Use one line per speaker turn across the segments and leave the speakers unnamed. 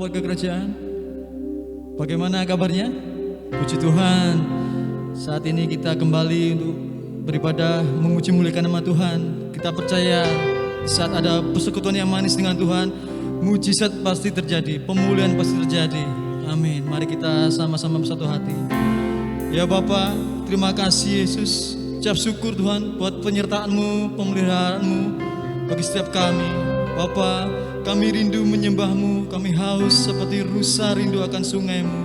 keluarga kerajaan. Bagaimana kabarnya? Puji Tuhan. Saat ini kita kembali untuk beribadah, memuji muliakan nama Tuhan. Kita percaya saat ada persekutuan yang manis dengan Tuhan, mujizat pasti terjadi, pemulihan pasti terjadi. Amin. Mari kita sama-sama bersatu hati. Ya Bapa, terima kasih Yesus. Ucap syukur Tuhan buat penyertaan-Mu, pemeliharaanmu bagi setiap kami. Bapa, kami rindu menyembah-Mu, kami haus seperti rusa rindu akan sungai-Mu.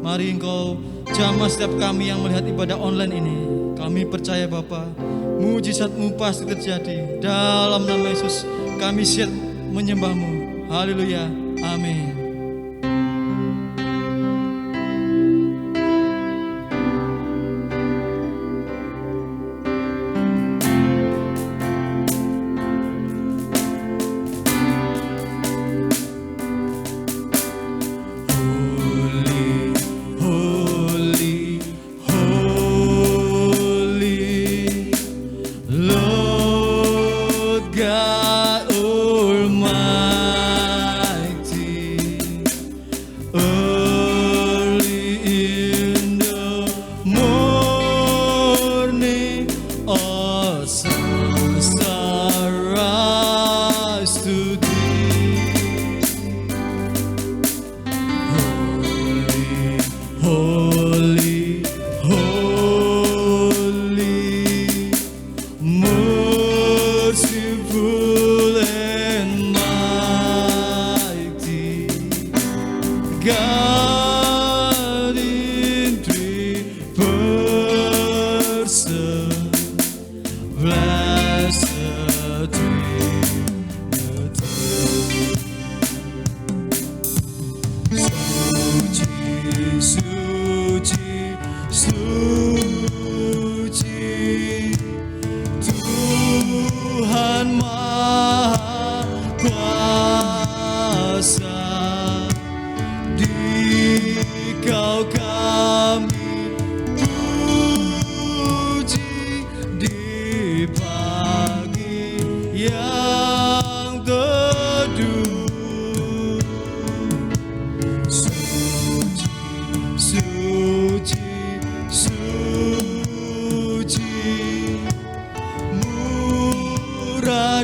Mari Engkau jamah setiap kami yang melihat ibadah online ini. Kami percaya Bapa, mujizat-Mu pasti terjadi. Dalam nama Yesus, kami siap menyembah-Mu. Haleluya, amin.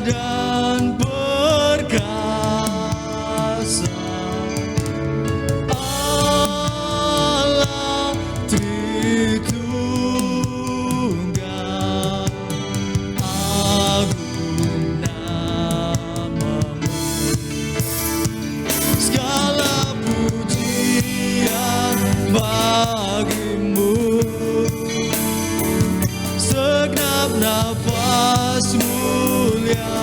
Dan perkasa Allah Tritunggal, agung nama-Mu. Segala pujian bagi-Mu, segenap nafas muliakan-Mu.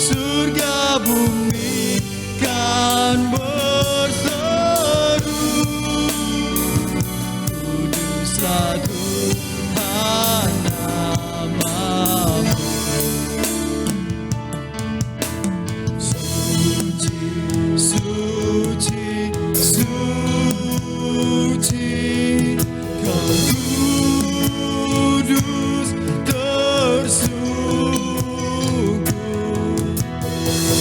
Surga bumi kan berseru, kuduslah Tuhan nama-Mu. Suci, suci, suci, Kau kudus tersungguh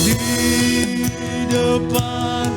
di depan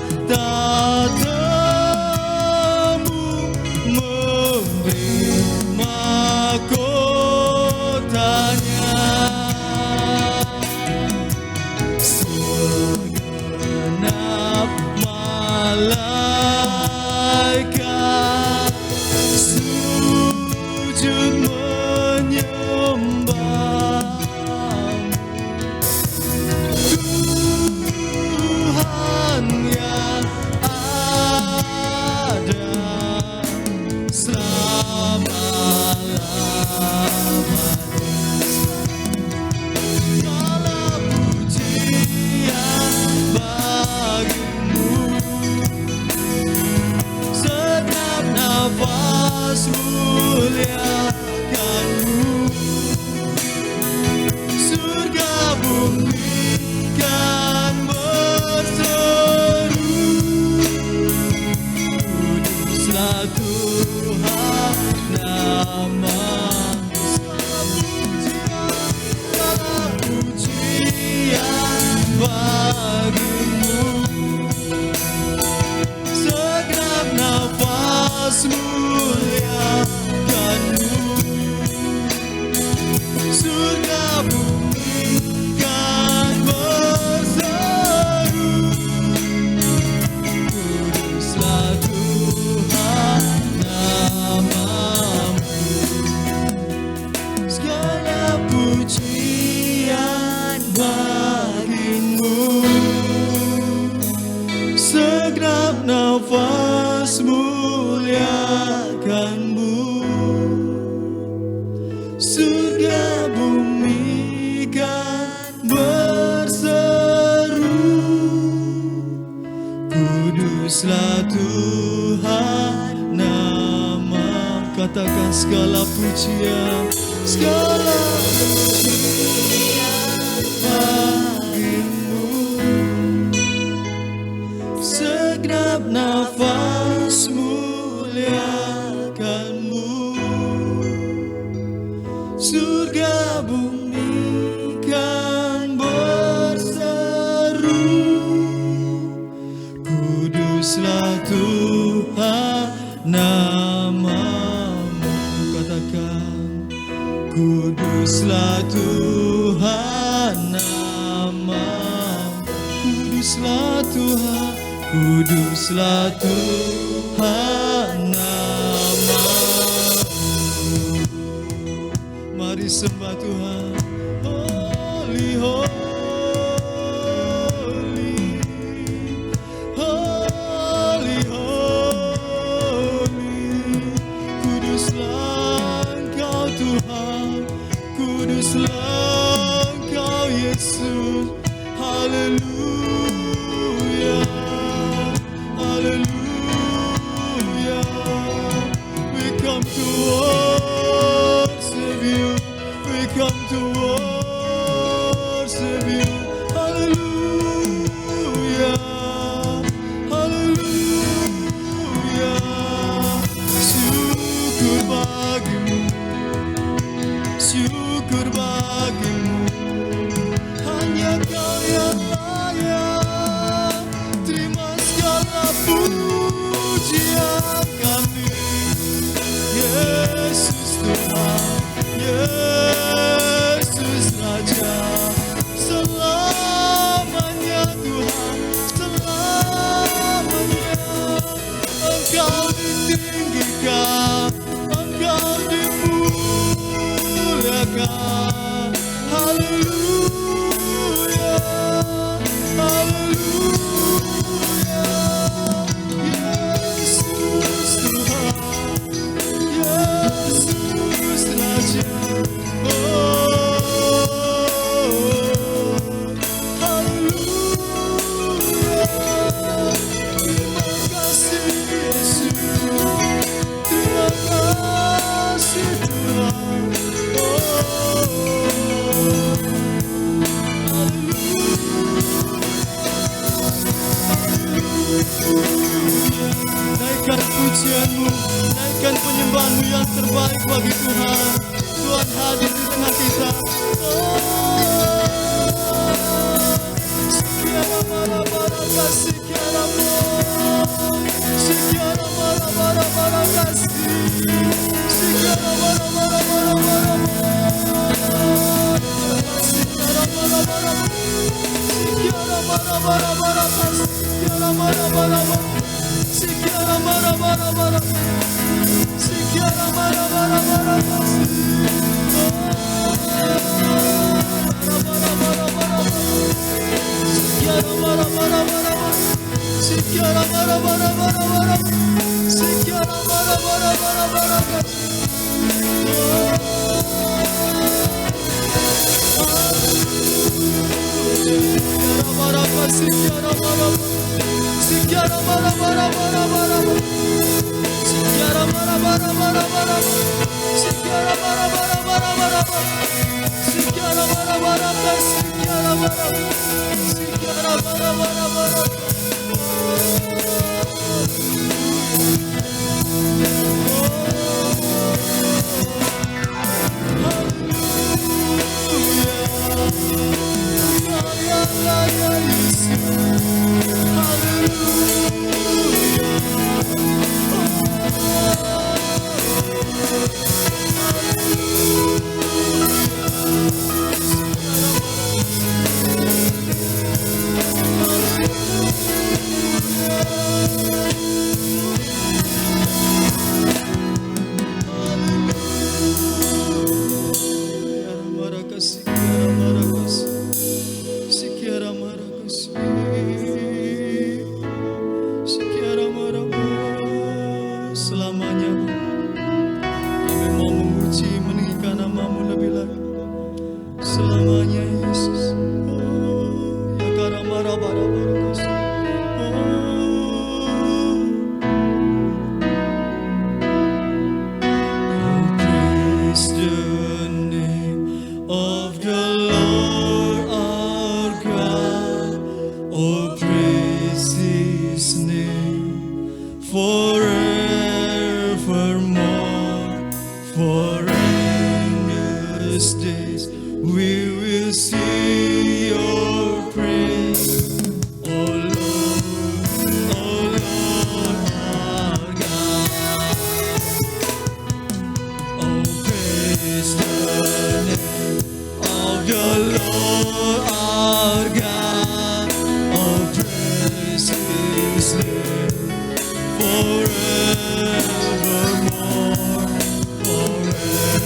Segenap nafas muliakan-Mu, surga bumi kan berseru, kuduslah Tuhan nama. Katakan segala pujian, segala pujian bagi-Mu. Segenap nafas muliakan-Mu, surga bumi kan berseru, kuduslah Tuhan nama-Mu. Katakan, kuduslah Tuhan nama-Mu, kuduslah Tuhan, kuduslah Tuhan nama-Mu. Mari sembah Tuhan. Holy, holy, holy, holy. Kuduslah Engkau Tuhan, kuduslah Engkau Yesus. Haleluya, haleluya. We come to worship You, we come to worship You. Haleluya, haleluya. Syukur bagi-Mu, syukur bagi-Mu. Hanya Kau yang layak terima segala pujian kami. Yesus Tuhan, Yesus Raja, selamanya Tuhan, selamanya. Engkau ditinggikan, Engkau dimuliakan. Haleluya, haleluya. Yesus Tuhan, Yesus Raja. Haleluya. Terima kasih Yesus, terima kasih Tuhan. Naikkan pujian-Mu, naikkan penyembahan-Mu yang terbaik bagi Tuhan. Tuhan hadir di tengah kita. Sekiara mara-mara sekiara sekiara mara-mara kasih, sekiara mara-mara sekiara mara-mara, sekiara mara-mara kasih, sekiara mara-mara, sekiara mara-mara, sekiara mara-mara kasih. Sekiara mara-mara, sekiara mara-mara, sekiara mara-mara kasih. Sekiara mara-mara, sekiara mara-mara, sekiara mara-mara, sekiara mara-mara, sekiara mara-mara. Hallelujah. forevermore. For endless days we will see your praise. Oh Lord, our God. Oh, praise the name of the Lord our God. Oh, praise His name forevermore. For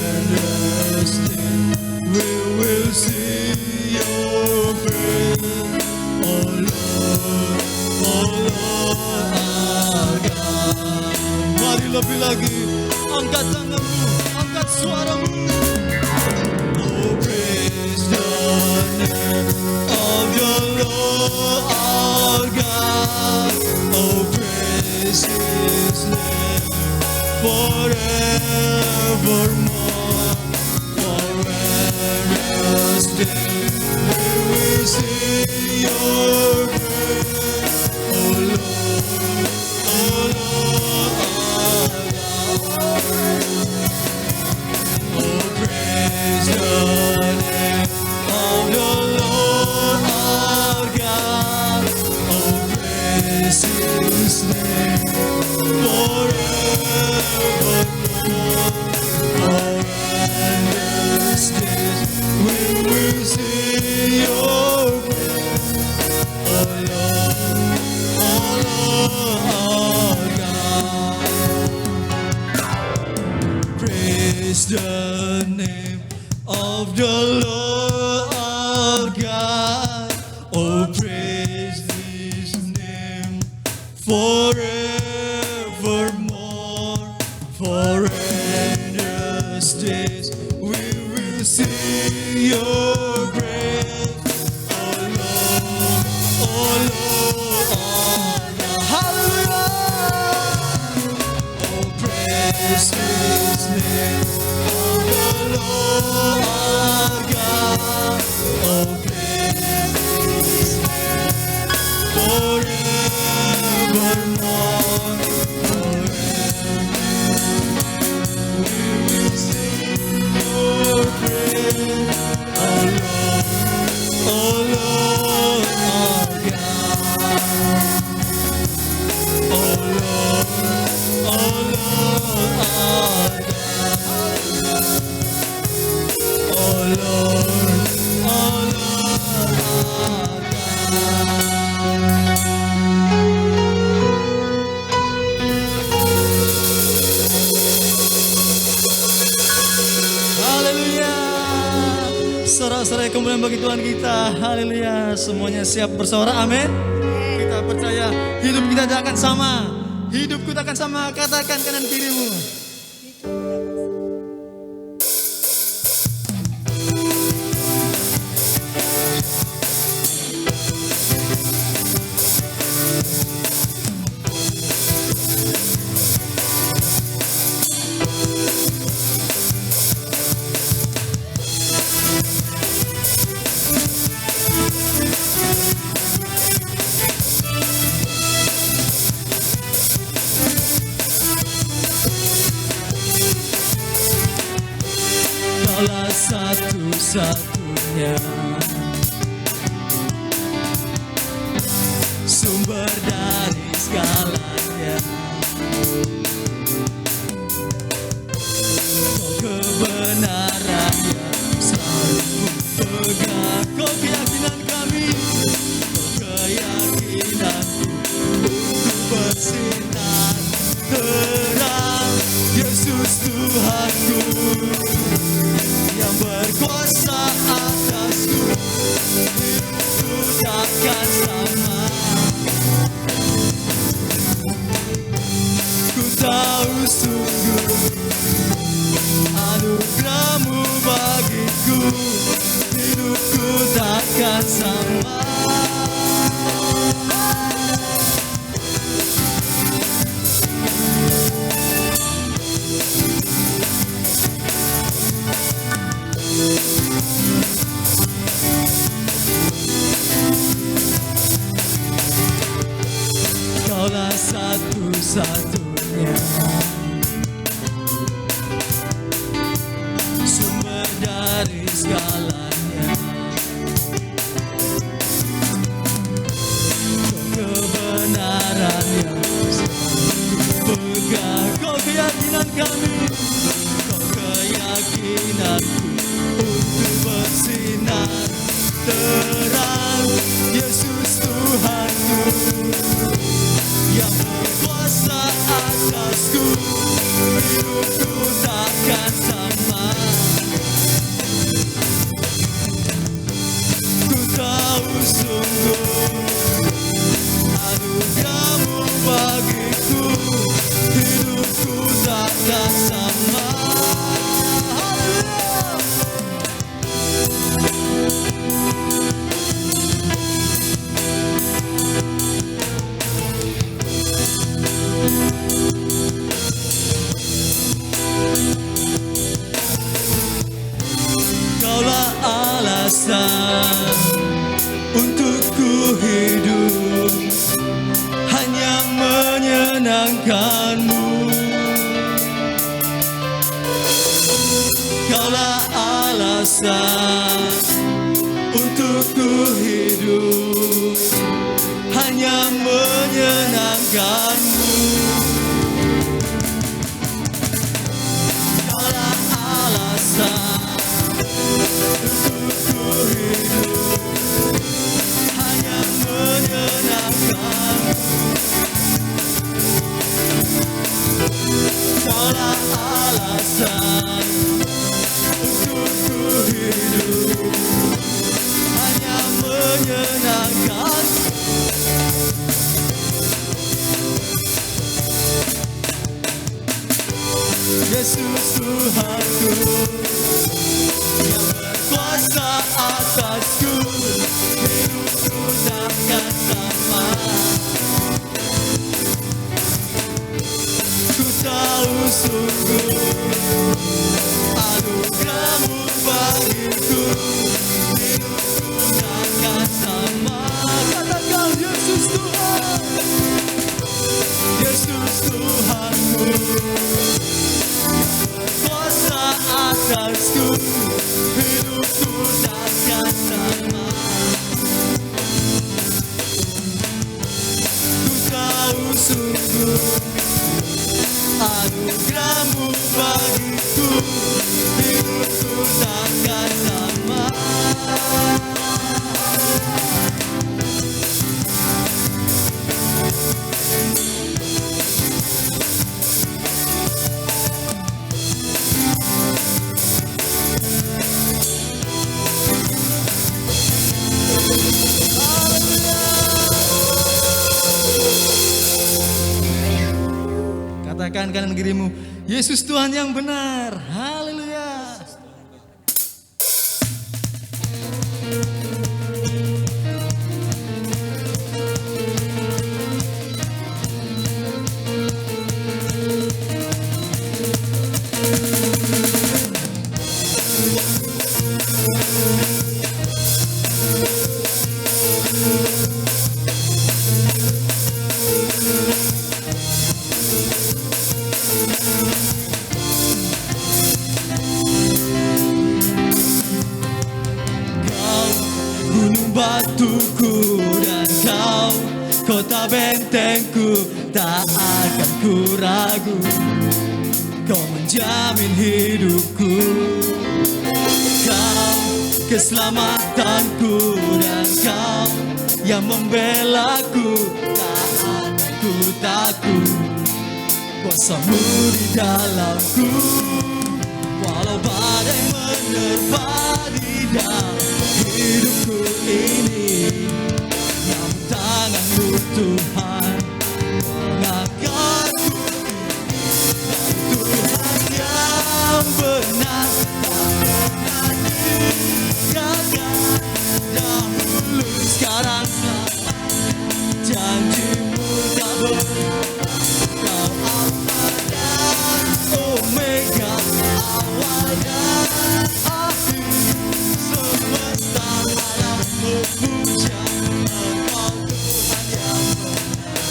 endless days we will see your praise. Oh Lord, our God. Mari lebih lagi, angkat tanganmu, angkat suaramu. Oh, praise the name of the Lord our God. Oh, praise His name forevermore. For endless days we will see your praise. Oh Lord, our God. Oh, praise the name of the Lord our God. Oh, praise His name forevermore. For endless days we will see your praise. Oh Lord, our God. Praise the name of the Lord our God. Oh, praise His name forevermore. For endless days we will see your grace. Oh Lord, our God. Hallelujah. Oh, praise His name, oh the Lord our God. Oh, praise His name forevermore. We will sing your praise. Oh Lord our God. Oh Lord our God. Oh Lord our Haleluya. Sorak-sorai kemuliaan bagi Tuhan kita. Haleluya. Semuanya siap bersorak. Amin. Kita percaya hidup kita tidak akan sama. Hidup kita akan sama. Katakan kanan kirimu. Kaulah satu-satunya sumber dari segalanya. Kau kebenaran yang selalu pegang. Kau keyakinan kami, kau keyakinanku untuk bersinar terang. Yesus Tuhanku yang berkuasa atasku, hidupku takkan sama. Ku tahu sungguh anugerah-Mu bagiku, hidupku takkan sama. Kaulah satu satu-satunya, sumber dari segalanya. Kau kebenaran yang pegang, kau keyakinan kami, kau keyakinanku untuk bersinar terang. Yesus Tuhanku yang berkuasa atasku, hidupku takkan sama. Ku tahu sungguh anugerah-Mu bagiku, hidupku takkan sama. Kaulah alasan untuk ku hidup, hanya menyenangkan-Mu. Kaulah alasan untuk ku hidup, hanya menyenangkan-Mu. Kaulah alasan untuk ku hidup, hanya menyenangkan-Mu. Kaulah alasan untuk ku hidup, hanya menyenangkan. Yesus Tuhanku yang berkuasa atasku, hidupku takkan sama. Ku tahu sungguh anugerah-Mu bagiku, hidupku takkan sama. Katakan Yesus Tuhan, Yesus Tuhanku berkuasa atasku, hidupku takkan sama. Ku tahu sungguh anugerah-Mu bagiku, hidupku takkan sama. Katakan kanan kirimu, Yesus Tuhan yang benar. Haleluya. Batuku dan Kau, kota bentengku, tak akan ku ragu. Kau menjamin hidupku, Kau keselamatanku, dan Kau yang membelaku, tak akan ku takut. Kuasa-Mu di dalamku, walau badai menerpa di dalam hidupku ini, namun tangan-Mu Tuhan mengangkatku. Tuhan yang benar, tak pernah digagal, dahulu sekarang janji-Mu tak berubah. Kau Alfa dan Omega, awal dan akhir, semesta alam memuja Engkau Tuhan yang benar.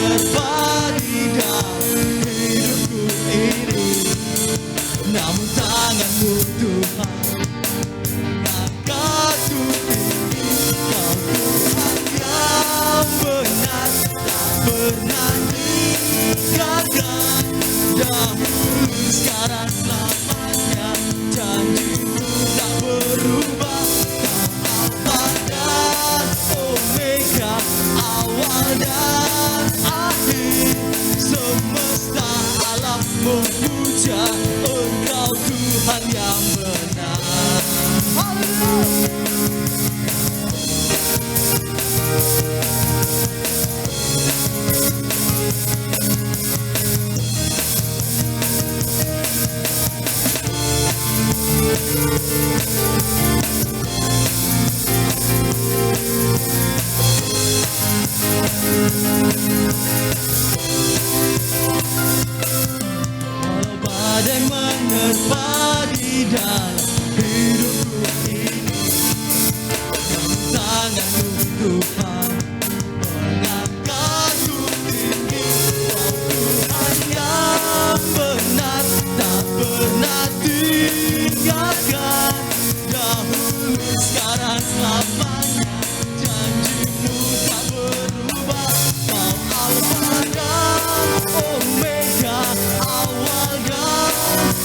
menerpa di dalam hidupku ini. Namun tangan-Mu Tuhan angkat ku tinggi. Kau Tuhan yang benar, tak pernah digagal. Dahulu, sekarang, selamanya, janji-Mu tak berubah. Kau Alfa dan Omega, awal dan akhir. Semesta alam memuja Engkau Tuhan yang benar. Haleluya. Walau badai menerpa di dalam hidupku ini, tangan-Mu Tuhan mengangkatku tinggi. Kau Tuhan yang benar, tak pernah tinggalkan. Dahulu, sekarang, selamanya, janji-Mu tak berubah. Kau Alfa dan Omega, awal dan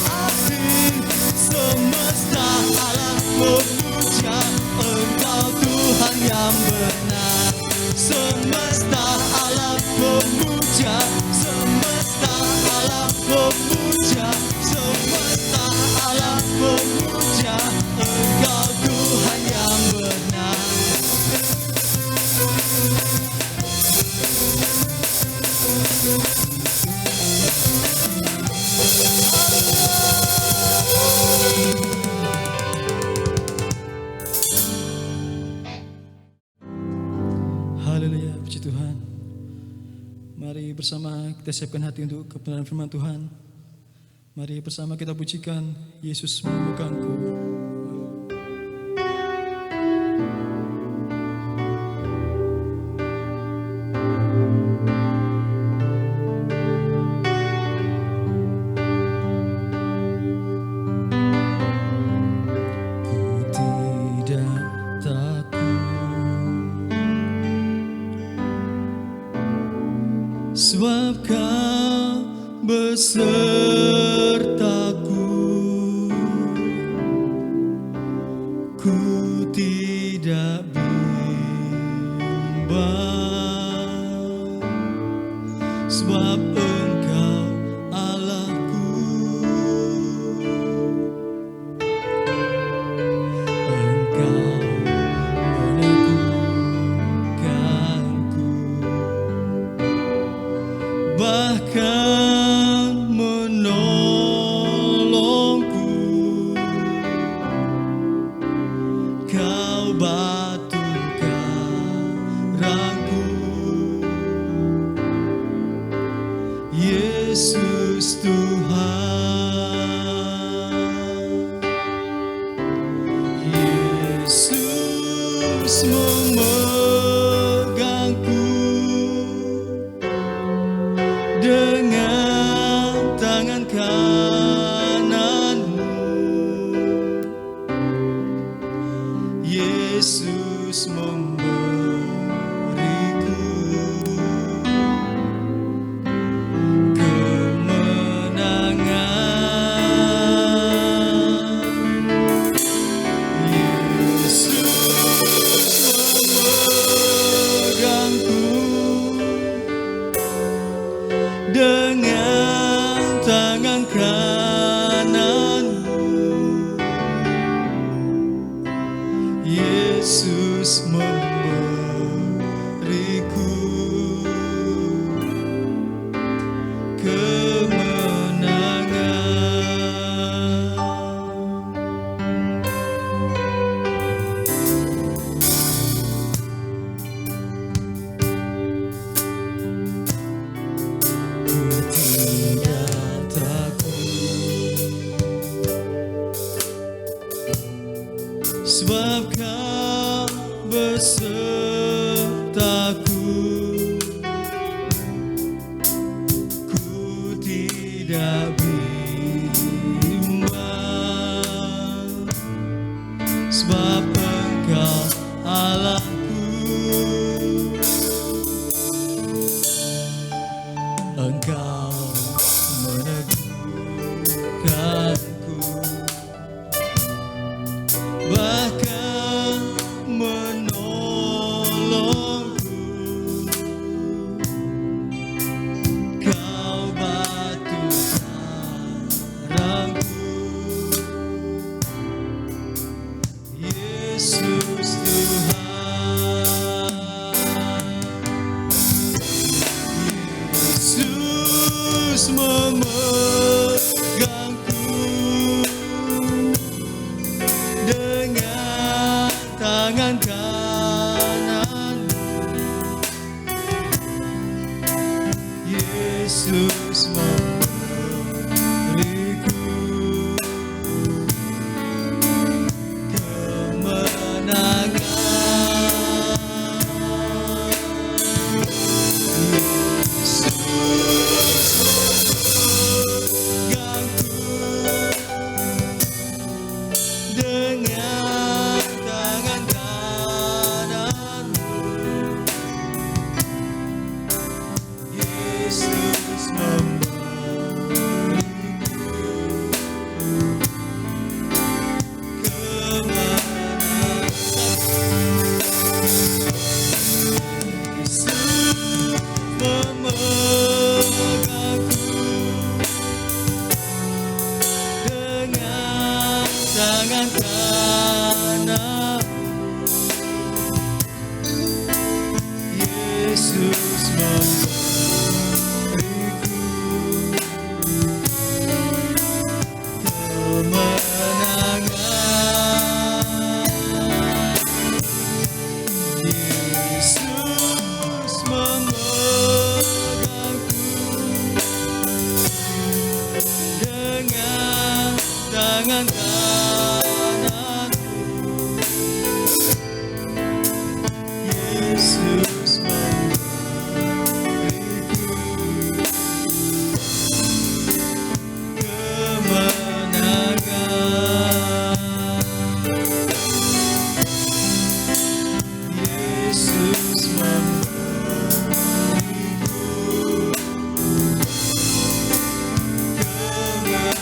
akhir. Semesta alam memuja Engkau Tuhan yang benar. Semesta alam memuja, semesta alam memuja, semesta alam memuja Engkau Tuhan yang benar. Haleluya, puji Tuhan. Mari bersama kita siapkan hati untuk kebenaran firman Tuhan. Mari bersama kita pujikan Yesus menemukanku. Sebab Kau besertaku, ku tidak bimbang. Sebab Engkau Allahku, Engkau meneguhkanku, bahkan menolongku. Kau batu karangku, Yesus Tuhan. Yesus memegangku dengan tangan kanan-Mu. Yesus memberiku kemenangan. Yesus memegangku dengan tangan kanan-Mu. Yesus memberiku kemenangan. tidak bimbang, sebab Engkau Allahku. Engkau meneguhkanku, bahkan menolongku. Kau batu karangku, Yesus Tuhan. Yesus memegangku dengan tangan kanan. Yesus memberiku kemenangan. Dengan tangan kananmu, Yesus memberiku kemenangan. Yesus memegangku dengan tangan kanan. Yesus memberiku kemenangan. Yesus memegangku dengan tangan kanan. Yesus memberiku kemenangan. Yesus memberiku kemenangan. Yesus memberiku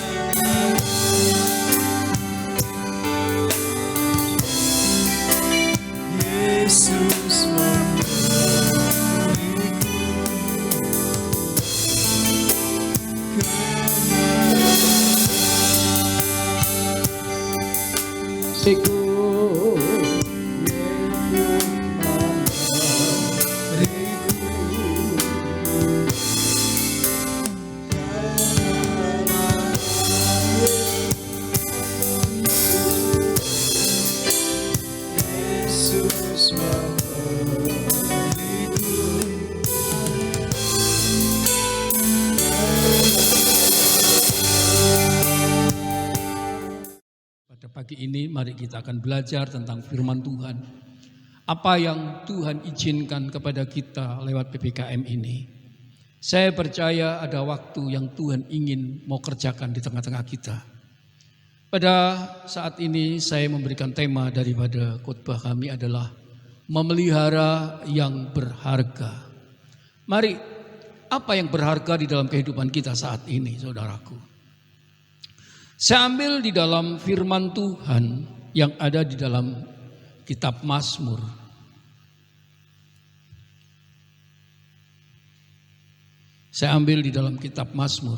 kemenangan. Yesus memberiku.
Pada pagi ini mari kita akan belajar tentang firman Tuhan. Apa yang Tuhan izinkan kepada kita lewat PPKM ini. Saya percaya ada waktu yang Tuhan ingin mau kerjakan di tengah-tengah kita. Pada saat ini saya memberikan tema daripada khotbah kami adalah memelihara yang berharga. Mari, apa yang berharga di dalam kehidupan kita saat ini, saudaraku? Saya ambil di dalam firman Tuhan yang ada di dalam kitab Mazmur. Saya ambil di dalam kitab Mazmur.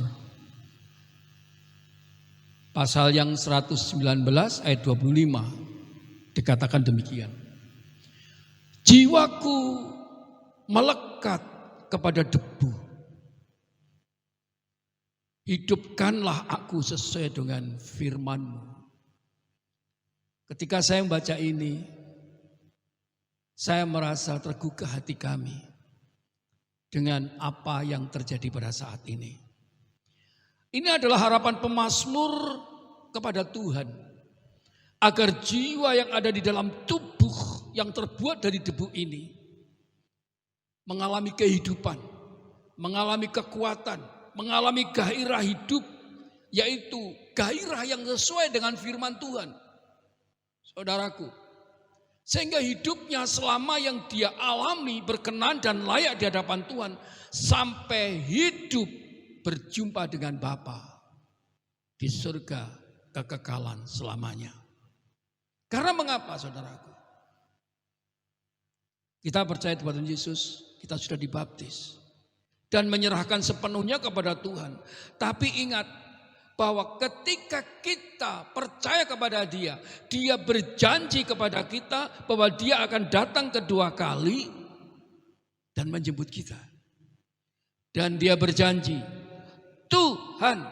Pasal yang 119 ayat 25 dikatakan demikian. Jiwaku melekat kepada debu. Hidupkanlah aku sesuai dengan firman-Mu. Ketika saya membaca ini, saya merasa tergugah hati kami dengan apa yang terjadi pada saat ini. Ini adalah harapan pemazmur kepada Tuhan, agar jiwa yang ada di dalam tubuh yang terbuat dari debu ini mengalami kehidupan, mengalami kekuatan, mengalami gairah hidup, yaitu gairah yang sesuai dengan firman Tuhan. Saudaraku, sehingga hidupnya selama yang dia alami berkenan dan layak di hadapan Tuhan, sampai hidup berjumpa dengan Bapa di surga kekekalan selamanya. Karena mengapa, saudaraku? Kita percaya Tuhan Yesus, kita sudah dibaptis dan menyerahkan sepenuhnya kepada Tuhan. Tapi ingat bahwa ketika kita percaya kepada Dia, Dia berjanji kepada kita bahwa Dia akan datang kedua kali dan menjemput kita. Dan Dia berjanji, Tuhan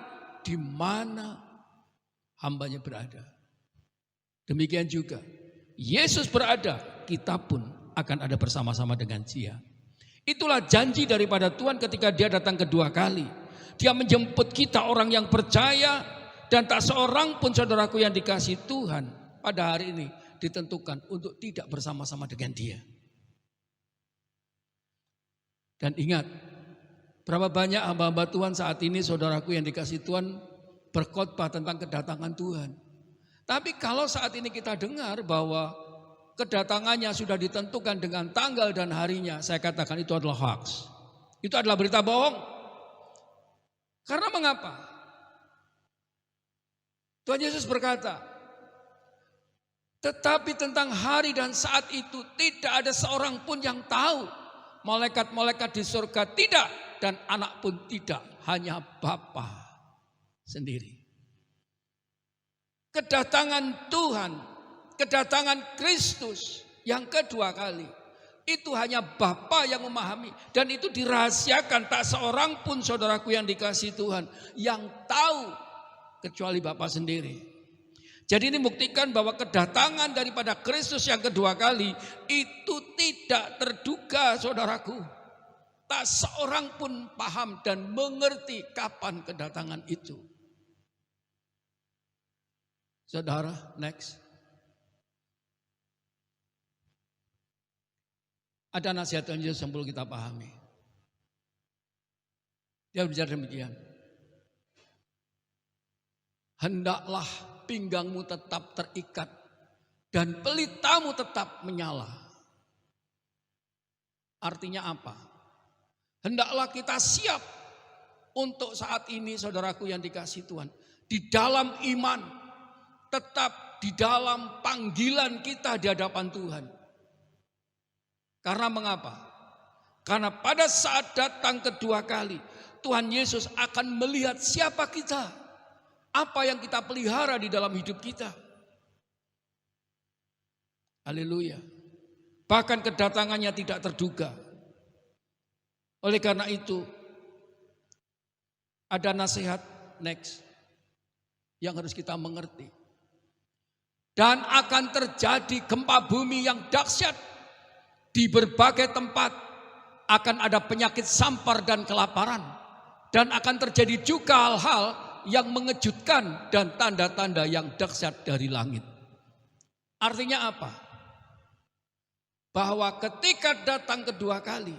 di mana hambanya berada. Demikian juga Yesus berada, kita pun akan ada bersama-sama dengan Dia. Itulah janji daripada Tuhan ketika Dia datang kedua kali. Dia menjemput kita orang yang percaya, dan tak seorang pun saudaraku yang dikasihi Tuhan pada hari ini ditentukan untuk tidak bersama-sama dengan Dia. Dan ingat, berapa banyak hamba-hamba Tuhan saat ini saudaraku yang dikasihi Tuhan berkhotbah tentang kedatangan Tuhan. Tapi kalau saat ini kita dengar bahwa kedatangannya sudah ditentukan dengan tanggal dan harinya, saya katakan itu adalah hoax. Itu adalah berita bohong. Karena mengapa? Tuhan Yesus berkata, tetapi tentang hari dan saat itu tidak ada seorang pun yang tahu. Malaikat-malaikat di surga tidak, dan anak pun tidak, hanya Bapa sendiri. Kedatangan Tuhan, kedatangan Kristus yang kedua kali, itu hanya Bapa yang memahami, dan itu dirahasiakan. Tak seorang pun saudaraku yang dikasihi Tuhan yang tahu kecuali Bapa sendiri. Jadi ini buktikan bahwa kedatangan daripada Kristus yang kedua kali itu tidak terduga, saudaraku. Tak seorang pun paham dan mengerti kapan kedatangan itu. Saudara, next. Ada nasihat Tuhan Yesus yang perlu kita pahami. Dia bicara demikian. Hendaklah pinggangmu tetap terikat dan pelitamu tetap menyala. Artinya apa? Hendaklah kita siap untuk saat ini, saudaraku yang dikasihi Tuhan. Di dalam iman, tetap di dalam panggilan kita di hadapan Tuhan. Karena mengapa? Karena pada saat datang kedua kali, Tuhan Yesus akan melihat siapa kita, apa yang kita pelihara di dalam hidup kita. Haleluya. Bahkan kedatangannya tidak terduga. Oleh karena itu, ada nasihat next yang harus kita mengerti. Dan akan terjadi gempa bumi yang dahsyat. Di berbagai tempat akan ada penyakit sampar dan kelaparan. Dan akan terjadi juga hal-hal yang mengejutkan dan tanda-tanda yang dahsyat dari langit. Artinya apa? Bahwa ketika datang kedua kali,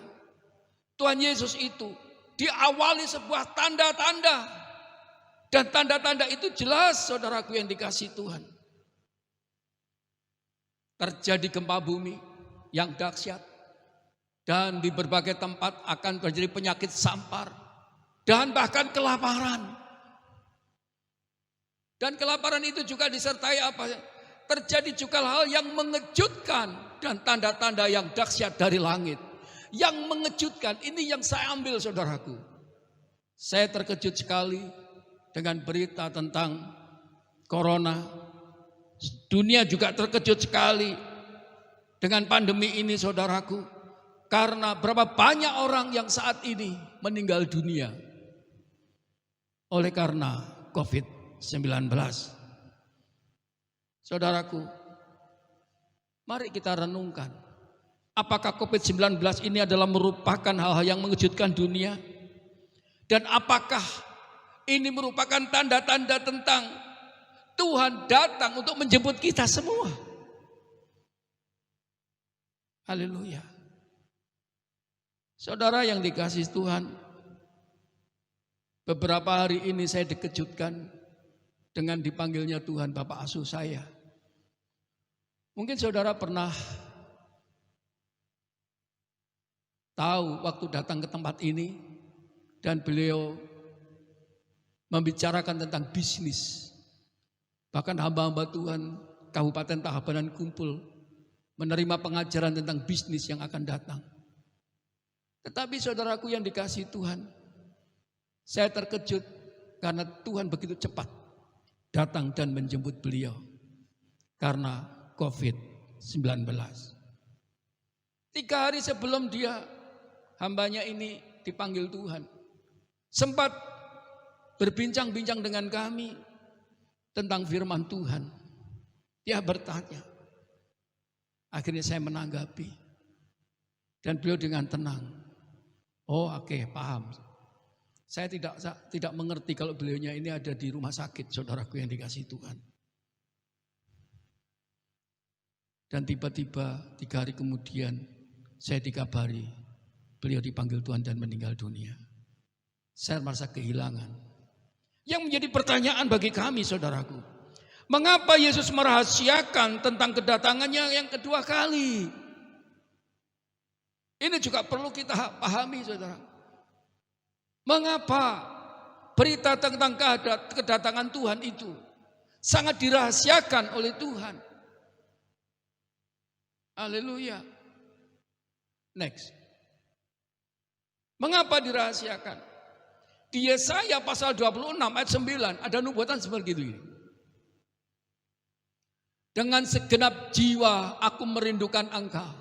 Tuhan Yesus itu diawali sebuah tanda-tanda. Dan tanda-tanda itu jelas, saudaraku yang dikasihi Tuhan. Terjadi gempa bumi yang dahsyat, dan di berbagai tempat akan terjadi penyakit sampar dan bahkan kelaparan. Dan kelaparan itu juga disertai apa? Terjadi juga hal yang mengejutkan dan tanda-tanda yang dahsyat dari langit. Yang mengejutkan ini yang saya ambil, saudaraku. Saya terkejut sekali dengan berita tentang corona. Dunia juga terkejut sekali dengan pandemi ini, saudaraku. Karena berapa banyak orang yang saat ini meninggal dunia oleh karena COVID-19. Saudaraku, mari kita renungkan. Apakah COVID-19 ini adalah merupakan hal-hal yang mengejutkan dunia? Dan apakah ini merupakan tanda-tanda tentang Tuhan datang untuk menjemput kita semua? Haleluya. Saudara yang dikasihi Tuhan, Beberapa hari ini saya dikejutkan dengan dipanggilnya Tuhan Bapak asuh saya. Mungkin saudara pernah tahu waktu datang ke tempat ini dan beliau membicarakan tentang bisnis. Bahkan hamba-hamba Tuhan Kabupaten Tabanan kumpul menerima pengajaran tentang bisnis yang akan datang. Tetapi saudaraku yang dikasihi Tuhan, saya terkejut karena Tuhan begitu cepat datang dan menjemput beliau karena COVID-19. 3 hari sebelum dia, hambanya ini dipanggil Tuhan, sempat berbincang-bincang dengan kami tentang firman Tuhan. Dia bertanya, akhirnya saya menanggapi dan beliau dengan tenang, oh oke, paham. Saya tidak mengerti kalau beliaunya ini ada di rumah sakit, saudaraku yang dikasihi Tuhan. Dan tiba-tiba 3 hari kemudian saya dikabari beliau dipanggil Tuhan dan meninggal dunia. Saya merasa kehilangan. Yang menjadi pertanyaan bagi kami, saudaraku, mengapa Yesus merahasiakan tentang kedatangannya yang kedua kali? Ini juga perlu kita pahami, saudara. Mengapa berita tentang kedatangan Tuhan itu sangat dirahasiakan oleh Tuhan? Haleluya. Next. Mengapa dirahasiakan? Di Yesaya pasal 26 ayat 9 ada nubuatan seperti itu. Dengan segenap jiwa aku merindukan engkau.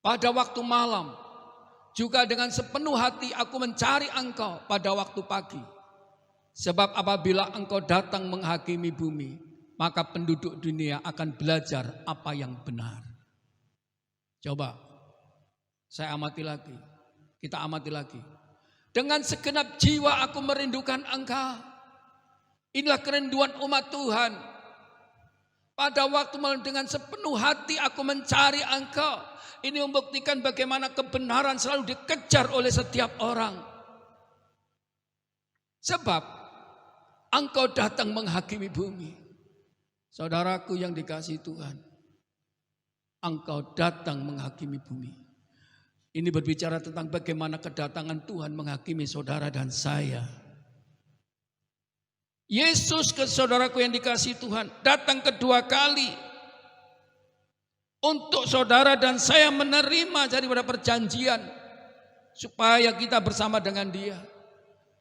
Pada waktu malam, juga dengan sepenuh hati aku mencari engkau pada waktu pagi. Sebab apabila engkau datang menghakimi bumi, maka penduduk dunia akan belajar apa yang benar. Coba, saya amati lagi. Kita amati lagi. Dengan segenap jiwa aku merindukan engkau. Inilah kerinduan umat Tuhan. Pada waktu malam dengan sepenuh hati aku mencari engkau. Ini membuktikan bagaimana kebenaran selalu dikejar oleh setiap orang. Sebab engkau datang menghakimi bumi. Saudaraku yang dikasihi Tuhan, engkau datang menghakimi bumi. Ini berbicara tentang bagaimana kedatangan Tuhan menghakimi saudara dan saya. Yesus, ke saudaraku yang dikasihi Tuhan, datang kedua kali untuk saudara dan saya menerima daripada perjanjian supaya kita bersama dengan Dia.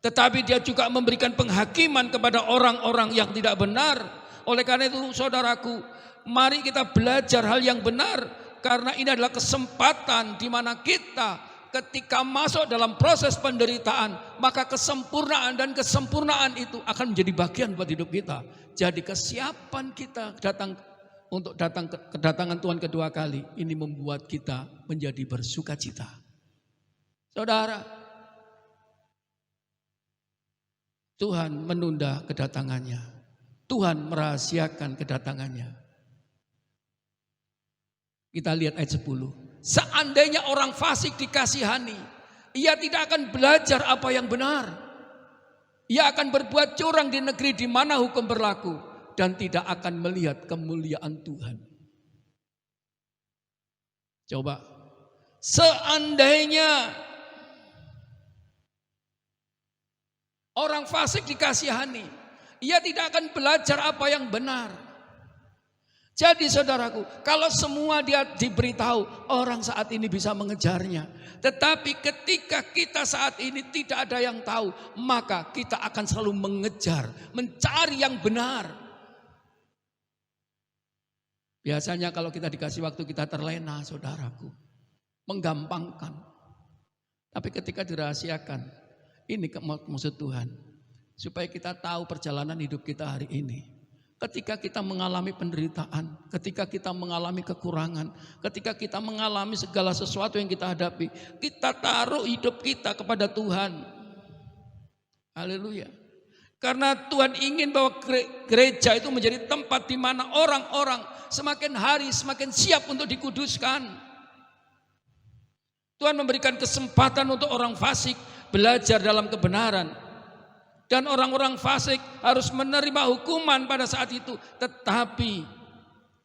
Tetapi Dia juga memberikan penghakiman kepada orang-orang yang tidak benar. Oleh karena itu saudaraku, mari kita belajar hal yang benar, karena ini adalah kesempatan di mana kita ketika masuk dalam proses penderitaan, maka kesempurnaan dan kesempurnaan itu akan menjadi bagian buat hidup kita. Jadi kesiapan kita untuk datang kedatangan Tuhan kedua kali ini membuat kita menjadi bersukacita. Saudara, Tuhan menunda kedatangannya. Tuhan merahasiakan kedatangannya. Kita lihat ayat 10. Seandainya orang fasik dikasihani, ia tidak akan belajar apa yang benar. Ia akan berbuat curang di negeri di mana hukum berlaku dan tidak akan melihat kemuliaan Tuhan. Coba, seandainya orang fasik dikasihani, ia tidak akan belajar apa yang benar. Jadi saudaraku, kalau semua dia diberitahu, orang saat ini bisa mengejarnya. Tetapi ketika kita saat ini tidak ada yang tahu, maka kita akan selalu mengejar, mencari yang benar. Biasanya kalau kita dikasih waktu kita terlena, saudaraku, menggampangkan. Tapi ketika dirahasiakan, ini maksud Tuhan, supaya kita tahu perjalanan hidup kita hari ini. Ketika kita mengalami penderitaan, ketika kita mengalami kekurangan, ketika kita mengalami segala sesuatu yang kita hadapi, kita taruh hidup kita kepada Tuhan. Haleluya. Karena Tuhan ingin bahwa gereja itu menjadi tempat di mana orang-orang semakin hari semakin siap untuk dikuduskan. Tuhan memberikan kesempatan untuk orang fasik belajar dalam kebenaran. Dan orang-orang fasik harus menerima hukuman pada saat itu. Tetapi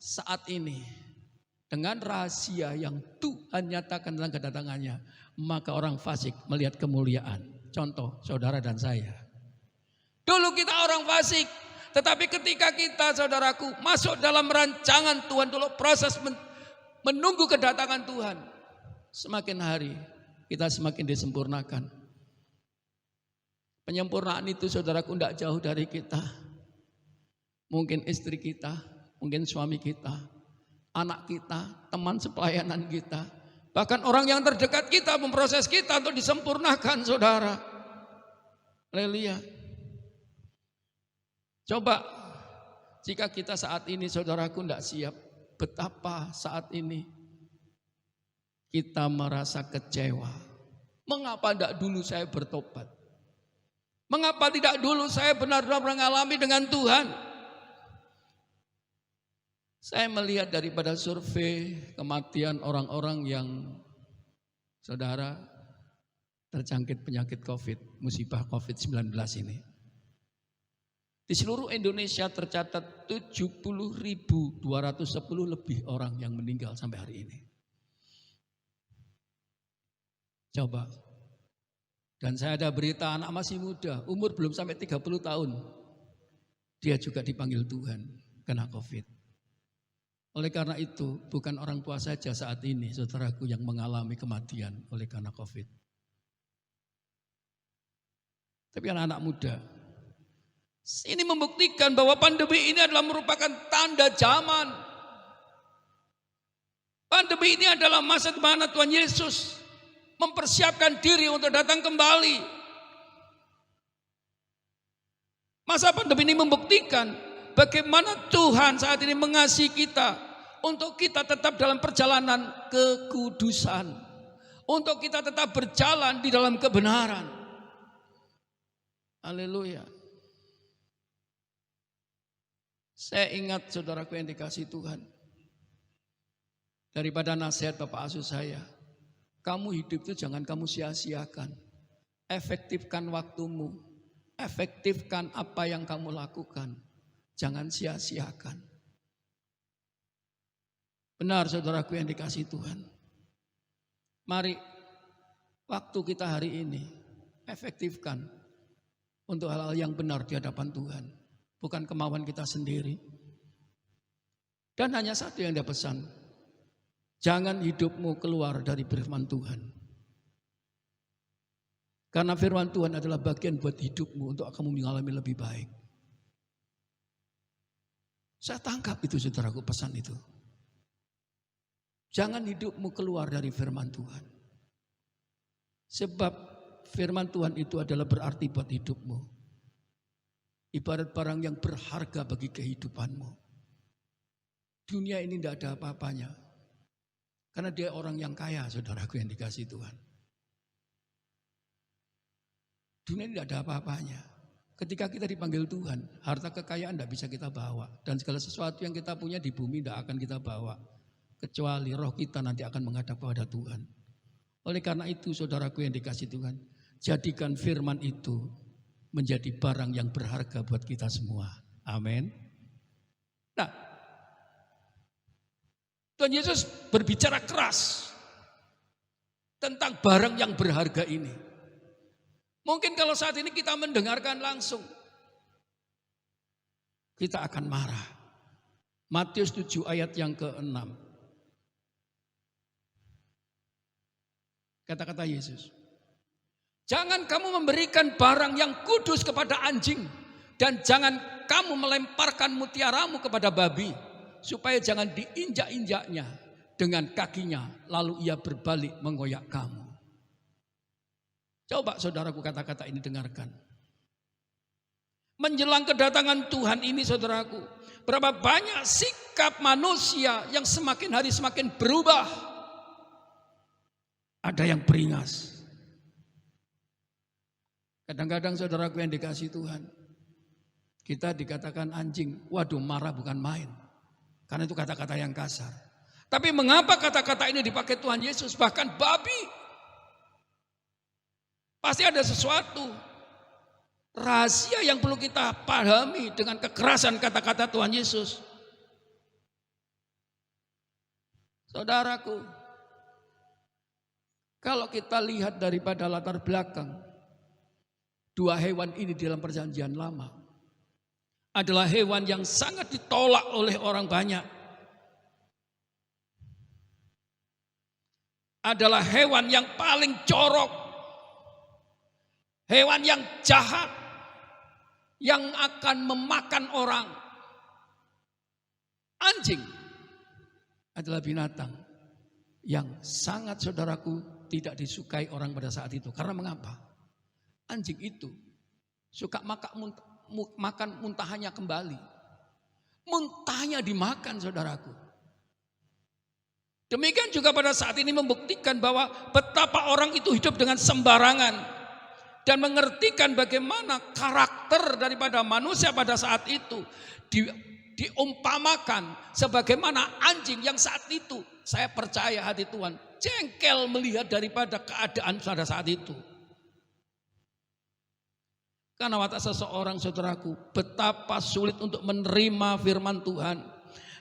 saat ini dengan rahasia yang Tuhan nyatakan dalam kedatangannya, maka orang fasik melihat kemuliaan. Contoh saudara dan saya. Dulu kita orang fasik, tetapi ketika kita saudaraku masuk dalam rancangan Tuhan dulu, proses menunggu kedatangan Tuhan, semakin hari kita semakin disempurnakan. Penyempurnaan itu saudaraku tidak jauh dari kita. Mungkin istri kita, mungkin suami kita, anak kita, teman sepelayanan kita, bahkan orang yang terdekat kita memproses kita untuk disempurnakan, saudara. Haleluya. Coba jika kita saat ini saudaraku tidak siap, betapa saat ini kita merasa kecewa. Mengapa tidak dulu saya bertobat? Mengapa tidak dulu saya benar-benar mengalami dengan Tuhan? Saya melihat daripada survei kematian orang-orang yang saudara terjangkit penyakit COVID, musibah COVID-19 ini. Di seluruh Indonesia tercatat 70.210 lebih orang yang meninggal sampai hari ini. Coba. Dan saya ada berita anak masih muda, umur belum sampai 30 tahun. Dia juga dipanggil Tuhan, kena COVID. Oleh karena itu, bukan orang tua saja saat ini, saudaraku, yang mengalami kematian oleh karena COVID. Tapi anak-anak muda. Ini membuktikan bahwa pandemi ini adalah merupakan tanda zaman. Pandemi ini adalah masa di mana Tuhan Yesus mempersiapkan diri untuk datang kembali. Masa pandemi ini membuktikan bagaimana Tuhan saat ini mengasihi kita untuk kita tetap dalam perjalanan kekudusan, untuk kita tetap berjalan di dalam kebenaran. Haleluya. Saya ingat saudaraku yang dikasihi Tuhan, daripada nasihat Bapak asuh saya, kamu hidup itu jangan kamu sia-siakan. Efektifkan waktumu. Efektifkan apa yang kamu lakukan. Jangan sia-siakan. Benar saudaraku yang dikasihi Tuhan. Mari waktu kita hari ini efektifkan untuk hal-hal yang benar di hadapan Tuhan. Bukan kemauan kita sendiri. Dan hanya satu yang dia pesan. Jangan hidupmu keluar dari firman Tuhan. Karena firman Tuhan adalah bagian buat hidupmu untuk kamu mengalami lebih baik. Saya tangkap itu saudaraku, pesan itu. Jangan hidupmu keluar dari firman Tuhan. Sebab firman Tuhan itu adalah berarti buat hidupmu. Ibarat barang yang berharga bagi kehidupanmu. Dunia ini tidak ada apa-apanya. Karena dia orang yang kaya, saudaraku yang dikasihi Tuhan. Dunia tidak ada apa-apanya. Ketika kita dipanggil Tuhan, harta kekayaan tidak bisa kita bawa. Dan segala sesuatu yang kita punya di bumi tidak akan kita bawa. Kecuali roh kita nanti akan menghadap kepada Tuhan. Oleh karena itu, saudaraku yang dikasihi Tuhan, jadikan firman itu menjadi barang yang berharga buat kita semua. Amin. Nah, Tuhan Yesus berbicara keras tentang barang yang berharga ini. Mungkin kalau saat ini kita mendengarkan langsung, kita akan marah. Matius 7 ayat yang ke-6. Kata-kata Yesus. Jangan kamu memberikan barang yang kudus kepada anjing. Dan jangan kamu melemparkan mutiaramu kepada babi. Supaya jangan diinjak-injaknya dengan kakinya. Lalu ia berbalik mengoyak kamu. Coba saudaraku kata-kata ini dengarkan. Menjelang kedatangan Tuhan ini saudaraku. Berapa banyak sikap manusia yang semakin hari semakin berubah. Ada yang beringas. Kadang-kadang saudaraku yang dikasihi Tuhan. Kita dikatakan anjing. Waduh, marah bukan main. Karena itu kata-kata yang kasar. Tapi mengapa kata-kata ini dipakai Tuhan Yesus? Bahkan babi. Pasti ada sesuatu rahasia yang perlu kita pahami dengan kekerasan kata-kata Tuhan Yesus. Saudaraku, kalau kita lihat daripada latar belakang dua hewan ini dalam perjanjian lama, adalah hewan yang sangat ditolak oleh orang banyak. Adalah hewan yang paling jorok, hewan yang jahat, yang akan memakan orang. Anjing adalah binatang yang sangat, saudaraku, tidak disukai orang pada saat itu. Karena mengapa? Anjing itu suka makan muntahannya kembali. Muntahnya dimakan, saudaraku. Demikian juga pada saat ini membuktikan bahwa betapa orang itu hidup dengan sembarangan dan mengertikan bagaimana karakter daripada manusia pada saat itu diumpamakan sebagaimana anjing yang saat itu, saya percaya hati Tuhan jengkel melihat daripada keadaan pada saat itu. Karena watak seseorang, saudaraku, betapa sulit untuk menerima firman Tuhan.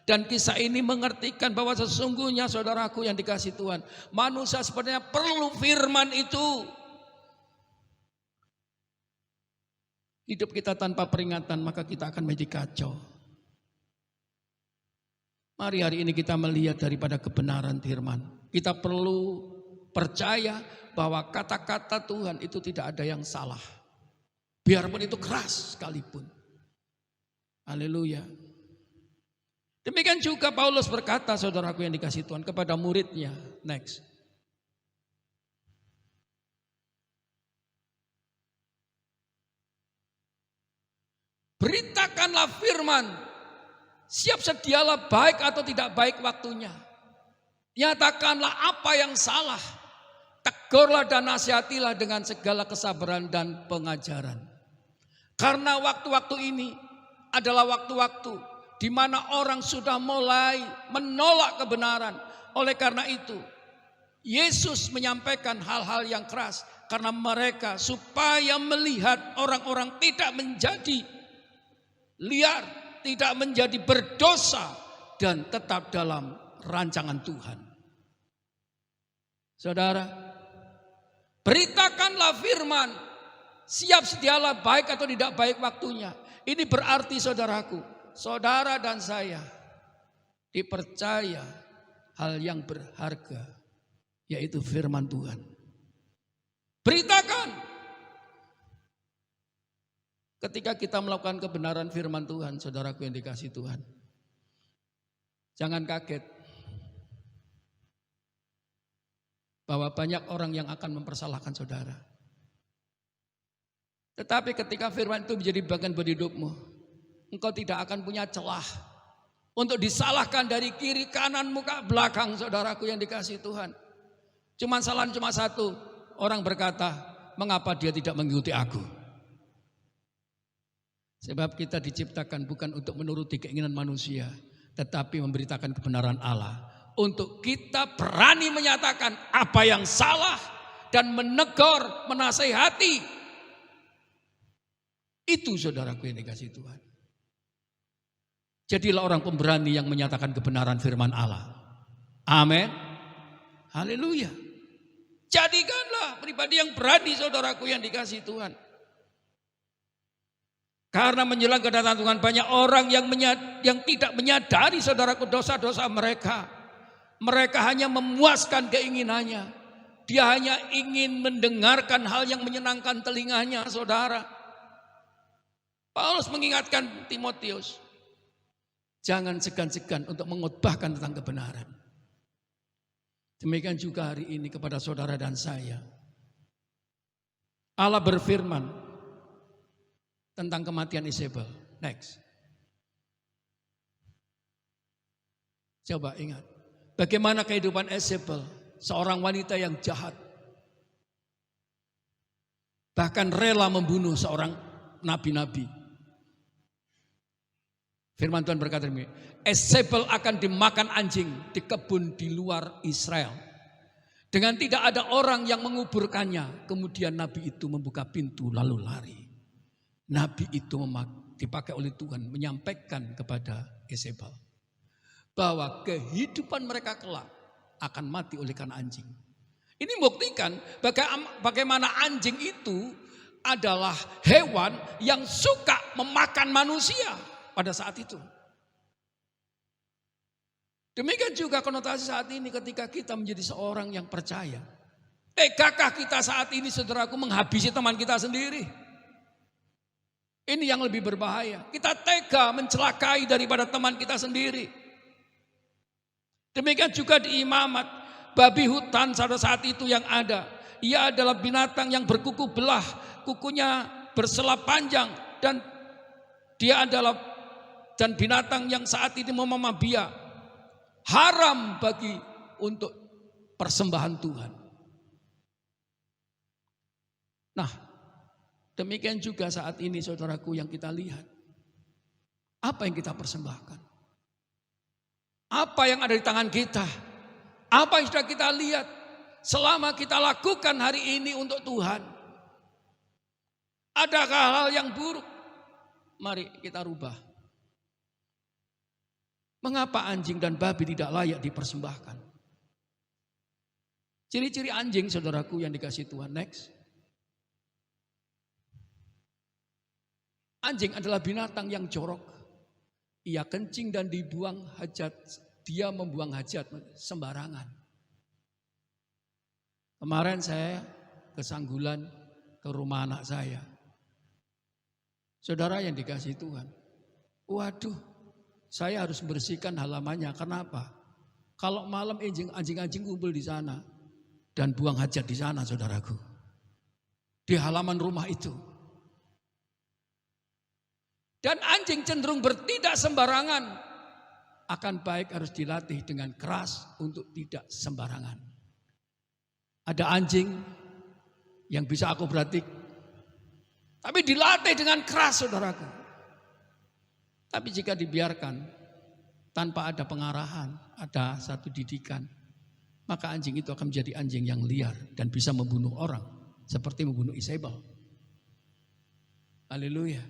Dan kisah ini mengertikan bahwa sesungguhnya, saudaraku yang dikasihi Tuhan, manusia sebenarnya perlu firman itu. Hidup kita tanpa peringatan, maka kita akan menjadi kacau. Mari hari ini kita melihat daripada kebenaran firman. Kita perlu percaya bahwa kata-kata Tuhan itu tidak ada yang salah. Biarpun itu keras sekalipun. Haleluya. Demikian juga Paulus berkata, saudaraku yang dikasihi Tuhan, kepada muridnya. Next. Beritakanlah firman, siap sedialah baik atau tidak baik waktunya. Nyatakanlah apa yang salah, tegurlah dan nasihatilah dengan segala kesabaran dan pengajaran. Karena waktu-waktu ini adalah waktu-waktu di mana orang sudah mulai menolak kebenaran. Oleh karena itu, Yesus menyampaikan hal-hal yang keras karena mereka supaya melihat orang-orang tidak menjadi liar, tidak menjadi berdosa dan tetap dalam rancangan Tuhan. Saudara, beritakanlah firman, siap sedialah baik atau tidak baik waktunya. Ini berarti, saudaraku, saudara dan saya dipercaya hal yang berharga, yaitu firman Tuhan. Beritakan. Ketika kita melakukan kebenaran firman Tuhan, saudaraku yang dikasihi Tuhan, jangan kaget bahwa banyak orang yang akan mempersalahkan saudara. Tetapi ketika firman itu menjadi bagian dari hidupmu, engkau tidak akan punya celah untuk disalahkan dari kiri, kanan, muka, belakang, saudaraku yang dikasihi Tuhan. Cuma satu, orang berkata, mengapa dia tidak mengikuti aku? Sebab kita diciptakan bukan untuk menuruti keinginan manusia, tetapi memberitakan kebenaran Allah. Untuk kita berani menyatakan apa yang salah dan menegur, menasihati. Itu, saudaraku yang dikasihi Tuhan. Jadilah orang pemberani yang menyatakan kebenaran firman Allah. Amin. Haleluya. Jadikanlah pribadi yang berani, saudaraku yang dikasihi Tuhan. Karena menjelang kedatangan Tuhan, banyak orang yang tidak menyadari, saudaraku, dosa-dosa mereka. Mereka hanya memuaskan keinginannya. Dia hanya ingin mendengarkan hal yang menyenangkan telinganya, saudara. Paulus mengingatkan Timotius, jangan segan-segan untuk mengkhotbahkan tentang kebenaran. Demikian juga hari ini kepada saudara dan saya. Allah berfirman tentang kematian Isabel. Next. Coba ingat, bagaimana kehidupan Isabel, seorang wanita yang jahat. Bahkan rela membunuh seorang nabi-nabi. Firman Tuhan berkata demikian, Isabel akan dimakan anjing di kebun di luar Israel. Dengan tidak ada orang yang menguburkannya. Kemudian Nabi itu membuka pintu lalu lari. Nabi itu dipakai oleh Tuhan menyampaikan kepada Yezebel bahwa kehidupan mereka kelak akan mati oleh karena anjing. Ini membuktikan bagaimana anjing itu adalah hewan yang suka memakan manusia pada saat itu. Demikian juga konotasi saat ini ketika kita menjadi seorang yang percaya. Tegakah kita saat ini saudaraku menghabisi teman kita sendiri? Ini yang lebih berbahaya. Kita tega mencelakai daripada teman kita sendiri. Demikian juga di Imamat, babi hutan pada saat itu yang ada. Ia adalah binatang yang berkuku belah, kukunya berselap panjang, dan dia adalah binatang yang saat ini memamah biak. Haram bagi untuk persembahan Tuhan. Nah, demikian juga saat ini saudaraku yang kita lihat. Apa yang kita persembahkan? Apa yang ada di tangan kita? Apa yang sudah kita lihat? Selama kita lakukan hari ini untuk Tuhan. Adakah hal yang buruk? Mari kita rubah. Mengapa anjing dan babi tidak layak dipersembahkan? Ciri-ciri anjing saudaraku yang dikasih Tuhan. Next. Anjing adalah binatang yang jorok. Ia kencing dan dibuang hajat. Dia membuang hajat sembarangan. Kemarin saya ke Sanggulan ke rumah anak saya. Saudara yang dikasih Tuhan. Waduh, saya harus bersihkan halamannya. Kenapa? Kalau malam anjing-anjing kumpul di sana dan buang hajat di sana, saudaraku. Di halaman rumah itu. Dan anjing cenderung bertindak sembarangan. Akan baik harus dilatih dengan keras untuk tidak sembarangan. Ada anjing yang bisa aku perhatik. Tapi dilatih dengan keras, saudaraku. Tapi jika dibiarkan tanpa ada pengarahan, ada satu didikan, maka anjing itu akan menjadi anjing yang liar dan bisa membunuh orang. Seperti membunuh Yezebel. Haleluya.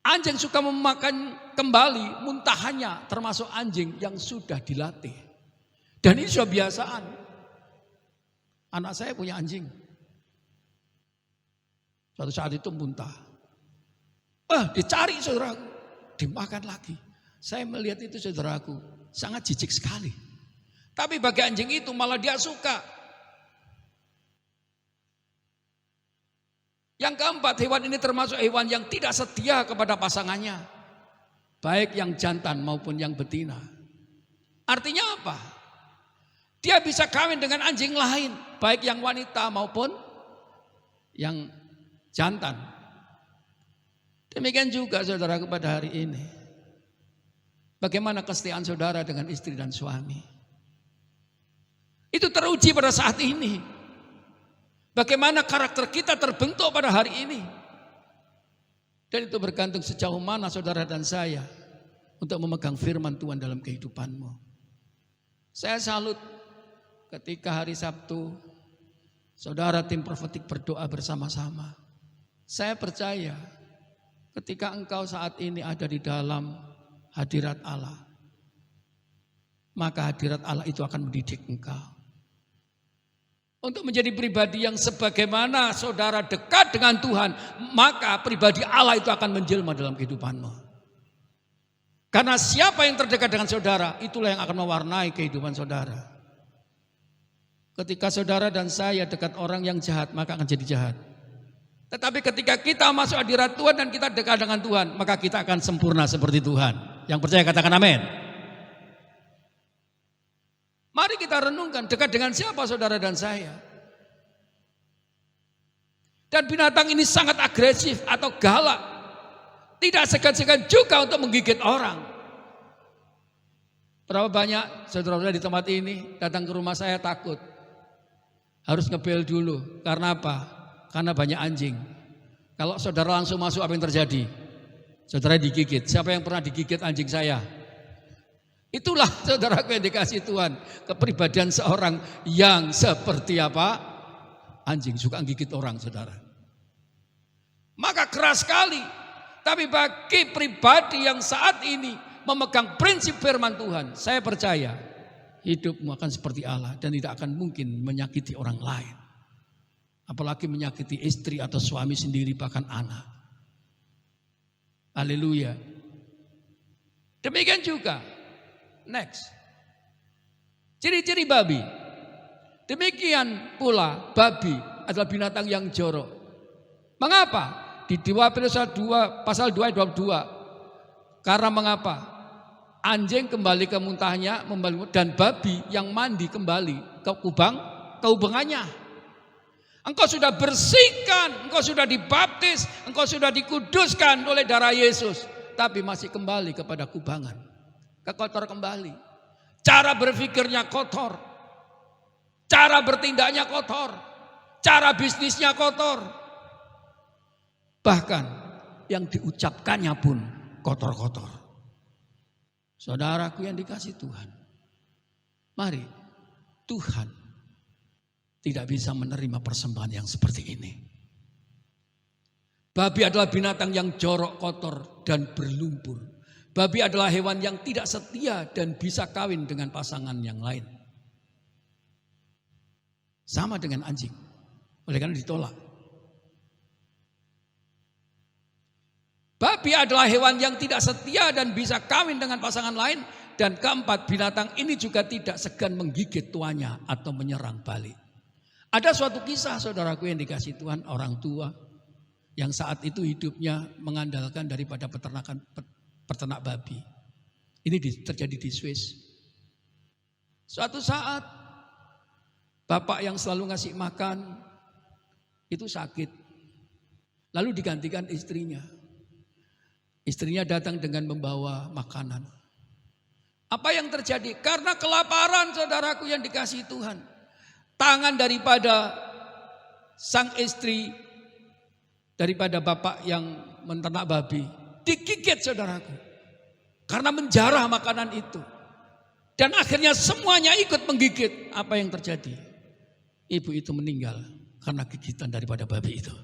Anjing suka memakan kembali muntahannya, termasuk anjing yang sudah dilatih. Dan ini sudah biasaan. Anak saya punya anjing. Suatu saat itu muntah. Dicari saudaraku. Dimakan lagi. Saya melihat itu saudaraku. Sangat jijik sekali. Tapi bagi anjing itu malah dia suka. Yang keempat, hewan ini termasuk hewan yang tidak setia kepada pasangannya. Baik yang jantan maupun yang betina. Artinya apa? Dia bisa kawin dengan anjing lain, baik yang wanita maupun yang jantan. Demikian juga saudara pada hari ini. Bagaimana kesetiaan saudara dengan istri dan suami? Itu teruji pada saat ini. Bagaimana karakter kita terbentuk pada hari ini. Dan itu bergantung sejauh mana saudara dan saya untuk memegang firman Tuhan dalam kehidupanmu. Saya salut ketika hari Sabtu, saudara tim profetik berdoa bersama-sama. Saya percaya ketika engkau saat ini ada di dalam hadirat Allah, maka hadirat Allah itu akan mendidik engkau. Untuk menjadi pribadi yang sebagaimana saudara dekat dengan Tuhan, maka pribadi Allah itu akan menjelma dalam kehidupanmu. Karena siapa yang terdekat dengan saudara, itulah yang akan mewarnai kehidupan saudara. Ketika saudara dan saya dekat orang yang jahat, maka akan jadi jahat. Tetapi ketika kita masuk hadirat Tuhan dan kita dekat dengan Tuhan, maka kita akan sempurna seperti Tuhan. Yang percaya katakan amin. Mari kita renungkan dekat dengan siapa saudara dan saya. Dan binatang ini sangat agresif atau galak. Tidak segan-segan juga untuk menggigit orang. Berapa banyak saudara-saudara di tempat ini datang ke rumah saya takut. Harus ngebel dulu. Karena apa? Karena banyak anjing. Kalau saudara langsung masuk, apa yang terjadi? Saudara digigit. Siapa yang pernah digigit anjing saya? Itulah saudaraku yang dikasih Tuhan, kepribadian seorang yang seperti apa? Anjing, suka gigit orang, saudara. Maka keras sekali. Tapi bagi pribadi yang saat ini memegang prinsip firman Tuhan, saya percaya hidupmu akan seperti Allah dan tidak akan mungkin menyakiti orang lain. Apalagi menyakiti istri atau suami sendiri, bahkan anak. Haleluya. Demikian juga. Next. Ciri-ciri babi. Demikian pula babi adalah binatang yang jorok. Mengapa? Di 2 pasal 2 ayat 22. Karena mengapa? Anjing kembali ke muntahnya dan babi yang mandi kembali ke kubangannya. Engkau sudah bersihkan, engkau sudah dibaptis, engkau sudah dikuduskan oleh darah Yesus, tapi masih kembali kepada kubangan. Kotor kembali. Cara berpikirnya kotor. Cara bertindaknya kotor. Cara bisnisnya kotor. Bahkan yang diucapkannya pun kotor-kotor. Saudaraku yang dikasih Tuhan, mari, Tuhan tidak bisa menerima persembahan yang seperti ini. Babi adalah binatang yang jorok, kotor, dan berlumpur. Babi adalah hewan yang tidak setia dan bisa kawin dengan pasangan yang lain. Sama dengan anjing, oleh karena ditolak. Babi adalah hewan yang tidak setia dan bisa kawin dengan pasangan lain. Dan keempat, binatang ini juga tidak segan menggigit tuannya atau menyerang balik. Ada suatu kisah, saudaraku yang dikasih Tuhan, orang tua yang saat itu hidupnya mengandalkan daripada peternak babi. Ini terjadi di Swiss. Suatu saat bapak yang selalu ngasih makan itu sakit. Lalu digantikan istrinya. Istrinya datang dengan membawa makanan. Apa yang terjadi? Karena kelaparan, saudaraku yang dikasih Tuhan. Tangan daripada sang istri, daripada bapak yang menternak babi, digigit, saudaraku. Karena menjarah makanan itu. Dan akhirnya semuanya ikut menggigit. Apa yang terjadi? Ibu itu meninggal karena gigitan daripada babi itu.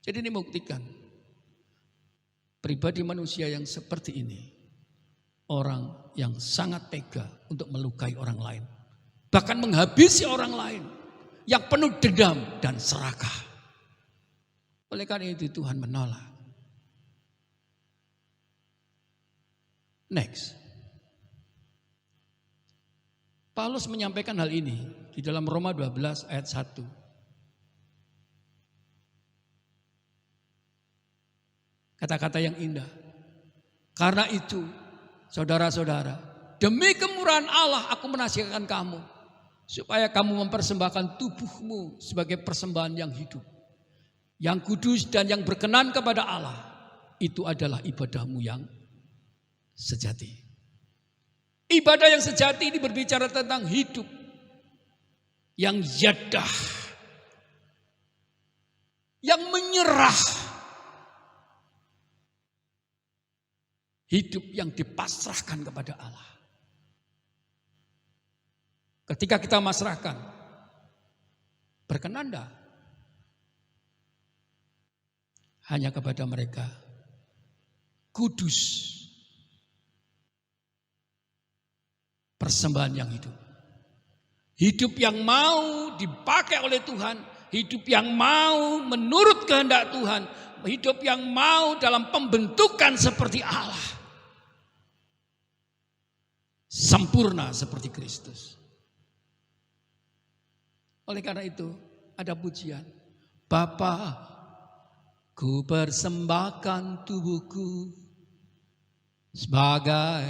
Jadi ini membuktikan pribadi manusia yang seperti ini, orang yang sangat tega untuk melukai orang lain, bahkan menghabisi orang lain, yang penuh dendam dan serakah. Oleh karena itu Tuhan menolak. Next. Paulus menyampaikan hal ini di dalam Roma 12 ayat 1. Kata-kata yang indah. Karena itu, saudara-saudara, demi kemurahan Allah aku menasihatkan kamu, supaya kamu mempersembahkan tubuhmu sebagai persembahan yang hidup, yang kudus dan yang berkenan kepada Allah. Itu adalah ibadahmu yang sejati. Ibadah yang sejati ini berbicara tentang hidup yang yadah, yang menyerah. Hidup yang dipasrahkan kepada Allah. Ketika kita masrahkan, berkenan enggak? Hanya kepada mereka kudus. Persembahan yang hidup. Hidup yang mau dipakai oleh Tuhan. Hidup yang mau menurut kehendak Tuhan. Hidup yang mau dalam pembentukan seperti Allah. Sempurna seperti Kristus. Oleh karena itu ada pujian. Bapa, ku persembahkan tubuhku sebagai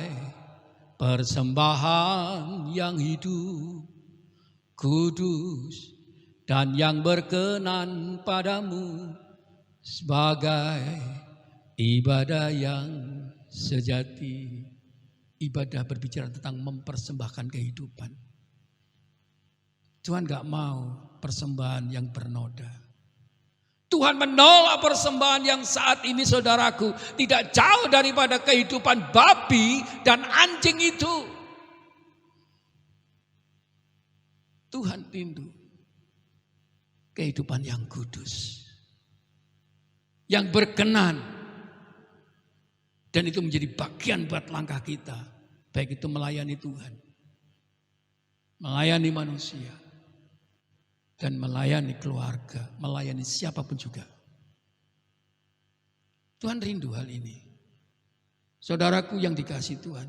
persembahan yang hidup, kudus dan yang berkenan padamu, sebagai ibadah yang sejati. Ibadah berbicara tentang mempersembahkan kehidupan. Tuhan gak mau persembahan yang bernoda. Tuhan menolak persembahan yang saat ini saudaraku tidak jauh daripada kehidupan babi dan anjing itu. Tuhan rindu kehidupan yang kudus, yang berkenan, dan itu menjadi bagian buat langkah kita, baik itu melayani Tuhan, melayani manusia, dan melayani keluarga, melayani siapapun juga. Tuhan rindu hal ini. Saudaraku yang dikasihi Tuhan,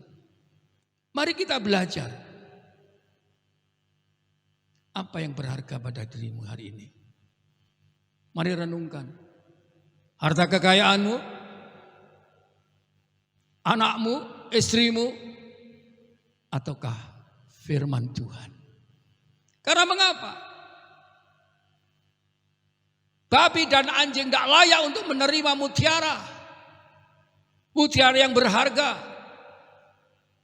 mari kita belajar apa yang berharga pada dirimu hari ini. Mari renungkan. Harta kekayaanmu, anakmu, istrimu, ataukah firman Tuhan? Karena mengapa? Babi dan anjing tidak layak untuk menerima mutiara. Mutiara yang berharga.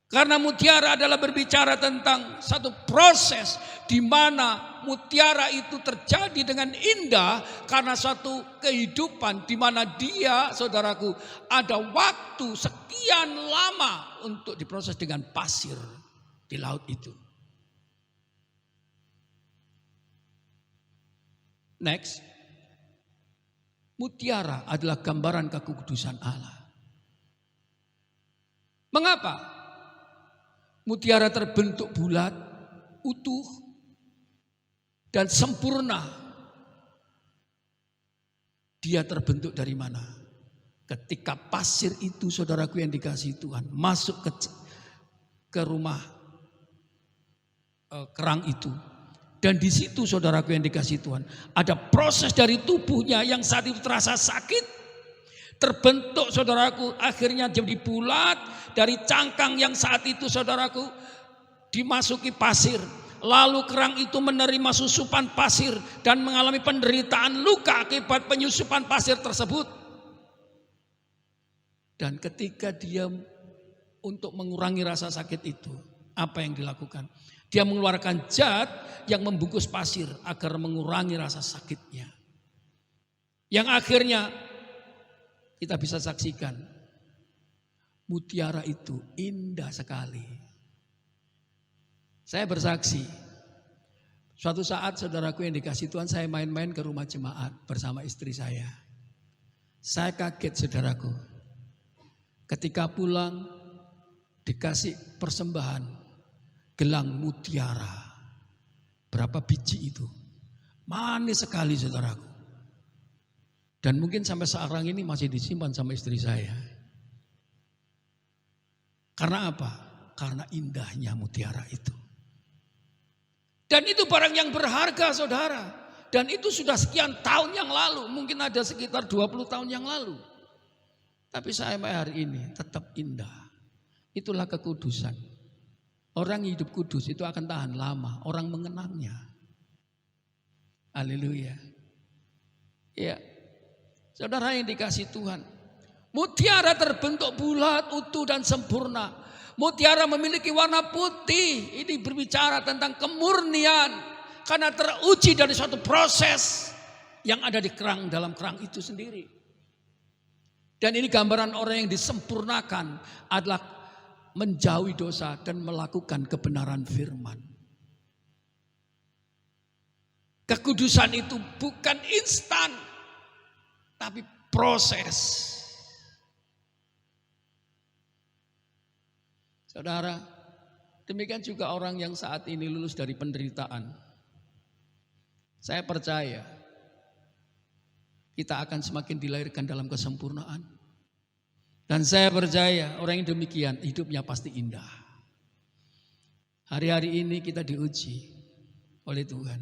Karena mutiara adalah berbicara tentang satu proses di mana mutiara itu terjadi dengan indah karena suatu kehidupan di mana dia, saudaraku, ada waktu sekian lama untuk diproses dengan pasir di laut itu. Next, mutiara adalah gambaran kekudusan Allah. Mengapa? Mutiara terbentuk bulat, utuh, dan sempurna. Dia terbentuk dari mana? Ketika pasir itu, saudaraku yang dikasihi Tuhan, masuk ke rumah kerang itu. Dan di situ, saudaraku yang dikasihi Tuhan, ada proses dari tubuhnya yang saat itu terasa sakit. Terbentuk, saudaraku, akhirnya jadi bulat dari cangkang yang saat itu, saudaraku, dimasuki pasir. Lalu kerang itu menerima susupan pasir dan mengalami penderitaan luka akibat penyusupan pasir tersebut. Dan ketika dia untuk mengurangi rasa sakit itu, apa yang dilakukan? Dia mengeluarkan zat yang membungkus pasir agar mengurangi rasa sakitnya. Yang akhirnya kita bisa saksikan, mutiara itu indah sekali. Saya bersaksi, suatu saat saudaraku yang dikasihi Tuhan, saya main-main ke rumah jemaat bersama istri saya. Saya kaget, saudaraku, ketika pulang dikasih persembahan gelang mutiara. Berapa biji itu? Manis sekali, saudaraku. Dan mungkin sampai sekarang ini masih disimpan sama istri saya. Karena apa? Karena indahnya mutiara itu. Dan itu barang yang berharga, saudara. Dan itu sudah sekian tahun yang lalu. Mungkin ada sekitar 20 tahun yang lalu. Tapi sampai hari ini tetap indah. Itulah kekudusan. Orang hidup kudus itu akan tahan lama. Orang mengenangnya. Haleluya. Ya. Saudara yang dikasihi Tuhan, mutiara terbentuk bulat, utuh dan sempurna. Mutiara memiliki warna putih. Ini berbicara tentang kemurnian. Karena teruji dari suatu proses yang ada di kerang, dalam kerang itu sendiri. Dan ini gambaran orang yang disempurnakan adalah menjauhi dosa dan melakukan kebenaran firman. Kekudusan itu bukan instan. Tapi proses. Saudara, demikian juga orang yang saat ini lulus dari penderitaan. Saya percaya kita akan semakin dilahirkan dalam kesempurnaan. Dan saya percaya orang yang demikian hidupnya pasti indah. Hari-hari ini kita diuji oleh Tuhan.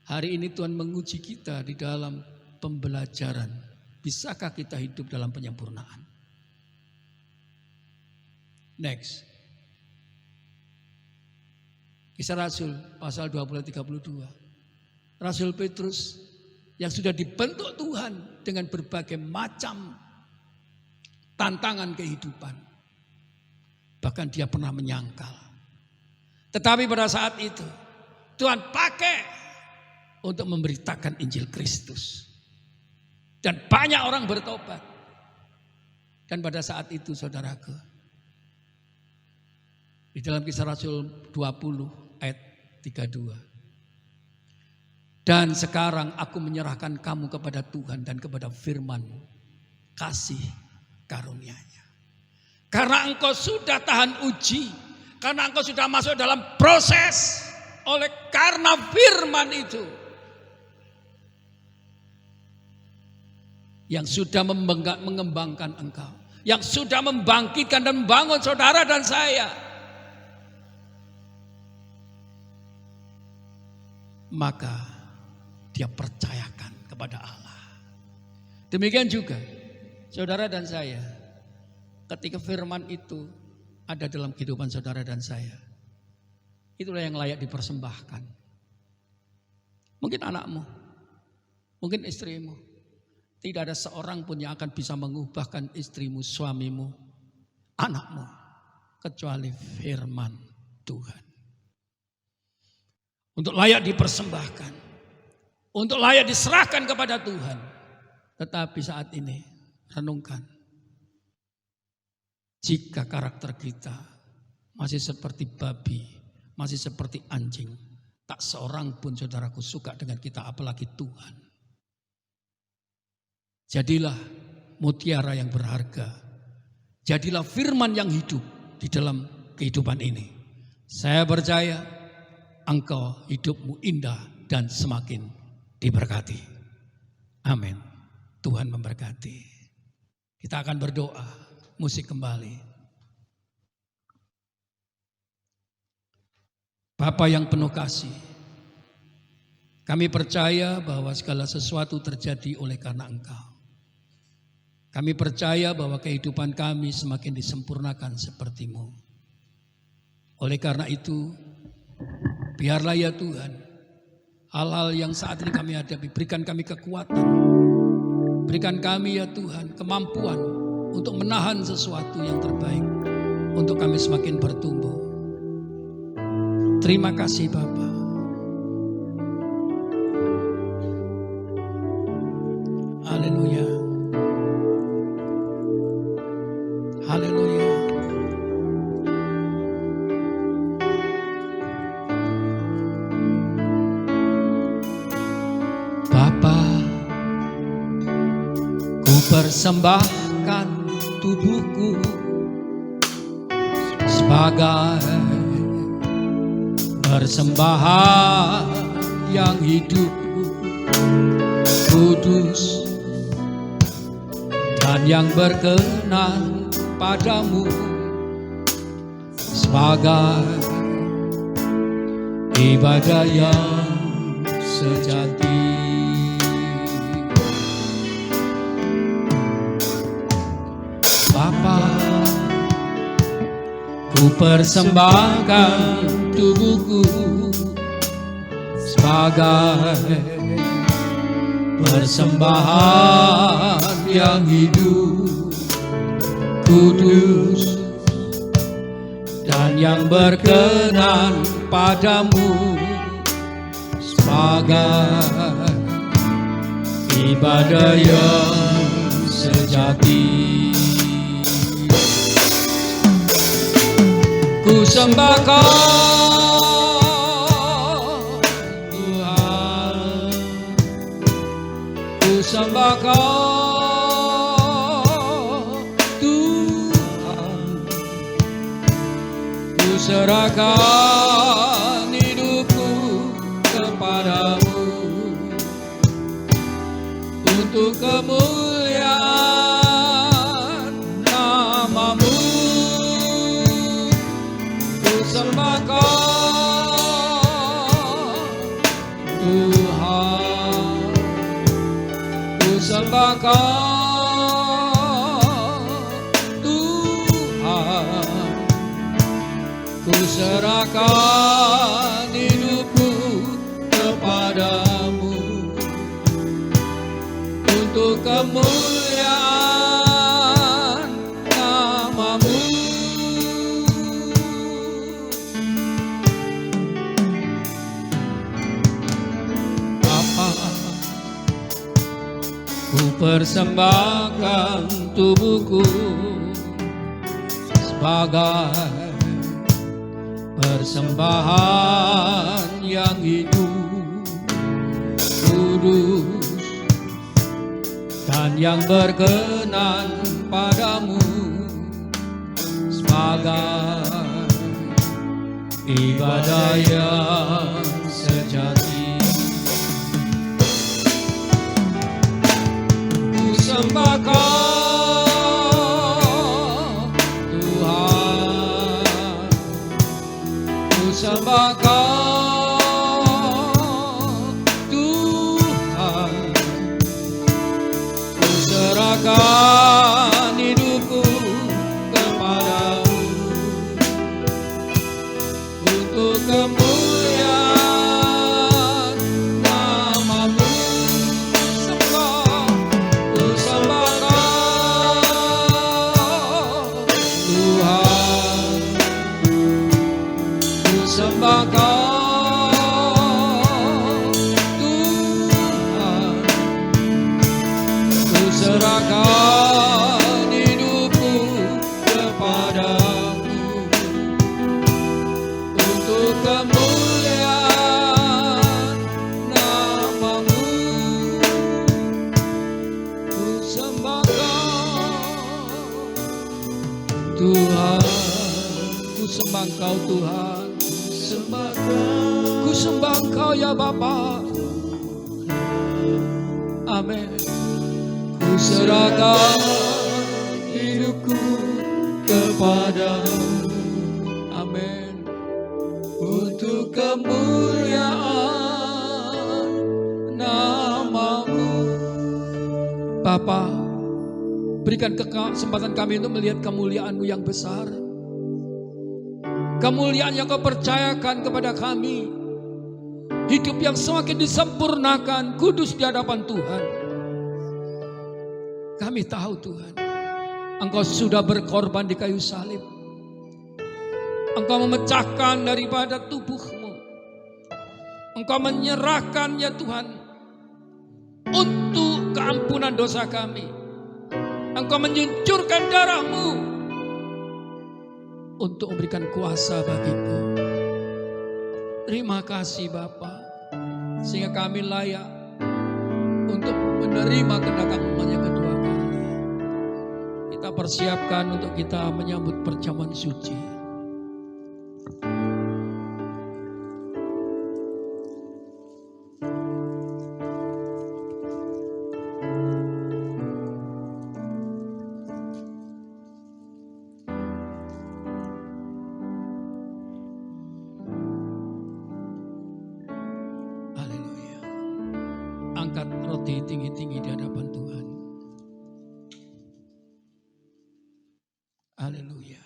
Hari ini Tuhan menguji kita di dalam pembelajaran. Bisakah kita hidup dalam penyempurnaan? Next. Kisah Rasul pasal 20-32. Rasul Petrus yang sudah dibentuk Tuhan dengan berbagai macam tantangan kehidupan. Bahkan dia pernah menyangkal. Tetapi pada saat itu Tuhan pakai untuk memberitakan Injil Kristus. Dan banyak orang bertobat. Dan pada saat itu saudaraku, di dalam Kisah Rasul 20 ayat 32. Dan sekarang aku menyerahkan kamu kepada Tuhan dan kepada firman kasih karunia-Nya. Karena engkau sudah tahan uji, karena engkau sudah masuk dalam proses, oleh karena firman itu yang sudah mengembangkan engkau, yang sudah membangkitkan dan membangun saudara dan saya, maka dia percayakan kepada Allah. Demikian juga saudara dan saya, ketika firman itu ada dalam kehidupan saudara dan saya, itulah yang layak dipersembahkan. Mungkin anakmu, mungkin istrimu, tidak ada seorang pun yang akan bisa mengubahkan istrimu, suamimu, anakmu, kecuali firman Tuhan. Untuk layak dipersembahkan, untuk layak diserahkan kepada Tuhan. Tetapi saat ini renungkan, jika karakter kita masih seperti babi, masih seperti anjing, tak seorang pun saudaraku suka dengan kita, apalagi Tuhan. Jadilah mutiara yang berharga, jadilah firman yang hidup di dalam kehidupan ini. Saya percaya engkau hidupmu indah dan semakin diberkati. Amin. Tuhan memberkati. Kita akan berdoa, musik kembali. Bapa yang penuh kasih, kami percaya bahwa segala sesuatu terjadi oleh karena Engkau. Kami percaya bahwa kehidupan kami semakin disempurnakan seperti-Mu. Oleh karena itu, biarlah ya Tuhan, hal-hal yang saat ini kami hadapi, berikan kami kekuatan. Berikan kami ya Tuhan kemampuan untuk menahan sesuatu yang terbaik, untuk kami semakin bertumbuh. Terima kasih Bapa. Haleluya. Haleluya. Bapa, ku persembahkan tubuhku sebagai persembahan yang hidup, kudus dan yang berkenan padamu, sebagai ibadah yang sejati. Bapa, ku persembahkan tubuhku sebagai persembahan yang hidup, kudus dan yang berkenan padamu, sebagai ibadah yang sejati. Ku sembahkan Tuhan, ku sembahkan Tuhan, ku serahkan hidupku kepadamu untuk kemuliaan nama-Mu. Sembahkan Tuhan, ku sembahkan Tuhan, ku serahkan hidupku kepadamu untuk kemuliaan nama-Mu. Ku Ku persembahkan tubuhku sebagai persembahan yang hidup, kudus, dan yang berkenan padamu, sebagai ibadah yang sejati. Ku sembahkan Tuhan, ku sembahkan Tuhan, ku serahkan hidupku kepadamu untuk kemuliaan namamu. Ku sembahkan Tuhan, ku sembahkan Tuhan, ku serahkan hidupku kepadamu untuk kemuliaan namamu. Ku sembahkan Tuhan, ku sembah Engkau Tuhan, ku sembah Engkau ya Bapa. Amin. Ku serahkan hidupku kepadamu. Amin. Untuk kemuliaan namamu. Bapa, berikan kesempatan kami untuk melihat kemuliaan-Mu yang besar. Kemuliaan yang Kau percayakan kepada kami. Hidup yang semakin disempurnakan, kudus di hadapan Tuhan. Kami tahu Tuhan, Engkau sudah berkorban di kayu salib. Engkau memecahkan daripada tubuh-Mu. Engkau menyerahkan ya Tuhan untuk keampunan dosa kami. Engkau menyincurkan darah-Mu untuk memberikan kuasa bagiku. Terima kasih Bapa, sehingga kami layak untuk menerima kedatangan-Mu yang kedua kali. Kita persiapkan untuk kita menyambut perjamuan suci. Angkat roti tinggi-tinggi di hadapan Tuhan. Haleluya.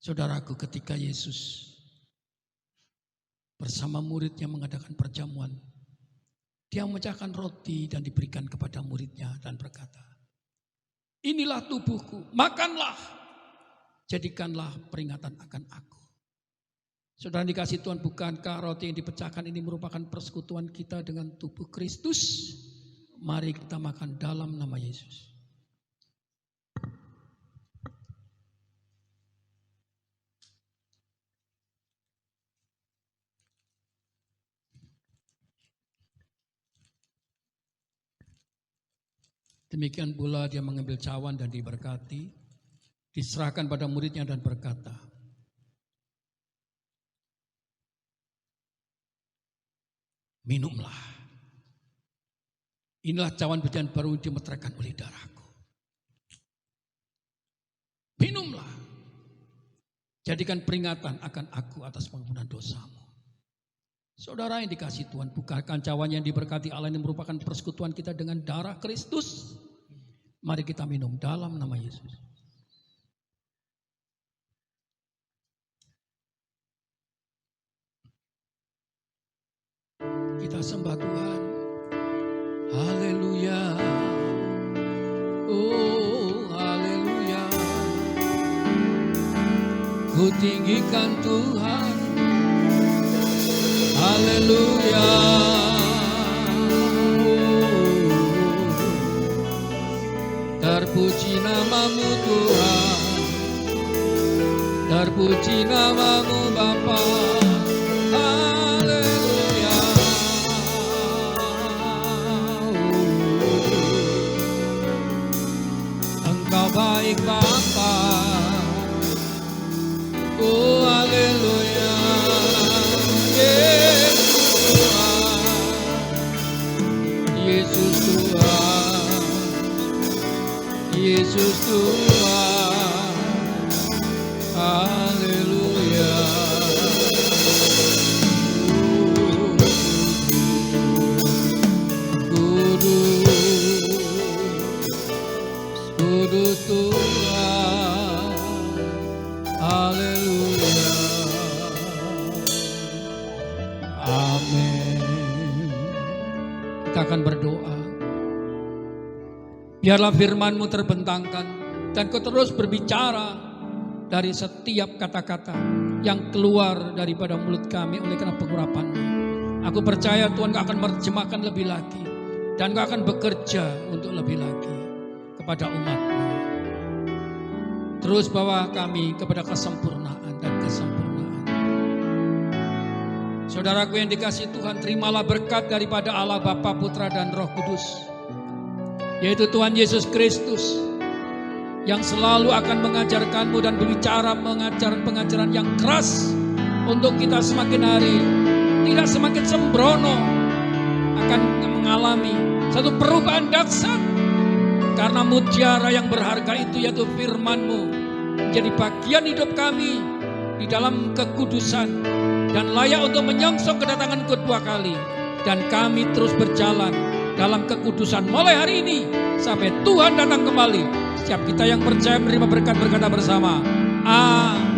Saudaraku, ketika Yesus bersama muridnya mengadakan perjamuan, Dia memecahkan roti dan diberikan kepada muridnya dan berkata, "Inilah tubuhku, makanlah, jadikanlah peringatan akan aku." Saudara dikasih Tuhan, bukankah roti yang dipecahkan ini merupakan persekutuan kita dengan tubuh Kristus? Mari kita makan dalam nama Yesus. Demikian pula Dia mengambil cawan dan diberkati, diserahkan pada muridnya dan berkata, "Minumlah, inilah cawan perjanjian baru dimeteraikan oleh darahku. Minumlah, jadikan peringatan akan aku atas pengampunan dosamu." Saudara yang dikasih Tuhan, bukakan cawan yang diberkati Allah ini merupakan persekutuan kita dengan darah Kristus. Mari kita minum dalam nama Yesus. Kita sembah Tuhan. Haleluya. Oh, haleluya. Ku tinggikan Tuhan. Haleluya. Puji namamu Bapa. Haleluya. Engkau baik Bapa. Oh haleluya. Yesus Tuhan. Yesus Tuhan. Yesus Tuhan. Haleluya. Kudus Tuhan. Haleluya. Amin. Kita akan berdoa. Biarlah firman-Mu terbentangkan dan Kau terus berbicara dari setiap kata-kata yang keluar daripada mulut kami oleh karena pengurapan-Mu. Aku percaya Tuhan Kau akan menerjemahkan lebih lagi dan Kau akan bekerja untuk lebih lagi kepada umat-Mu. Terus bawa kami kepada kesempurnaan dan kesempurnaan. Saudaraku yang dikasihi Tuhan, terimalah berkat daripada Allah Bapa, Putra dan Roh Kudus, yaitu Tuhan Yesus Kristus, yang selalu akan mengajarkanmu dan berbicara pengajaran-pengajaran yang keras untuk kita semakin hari tidak semakin sembrono, akan mengalami satu perubahan dahsyat karena mutiara yang berharga itu yaitu firman-Mu menjadi bagian hidup kami di dalam kekudusan dan layak untuk menyongsong kedatangan kedua kali, dan kami terus berjalan dalam kekudusan mulai hari ini sampai Tuhan datang kembali. Setiap kita yang percaya menerima berkat berkata bersama, amin.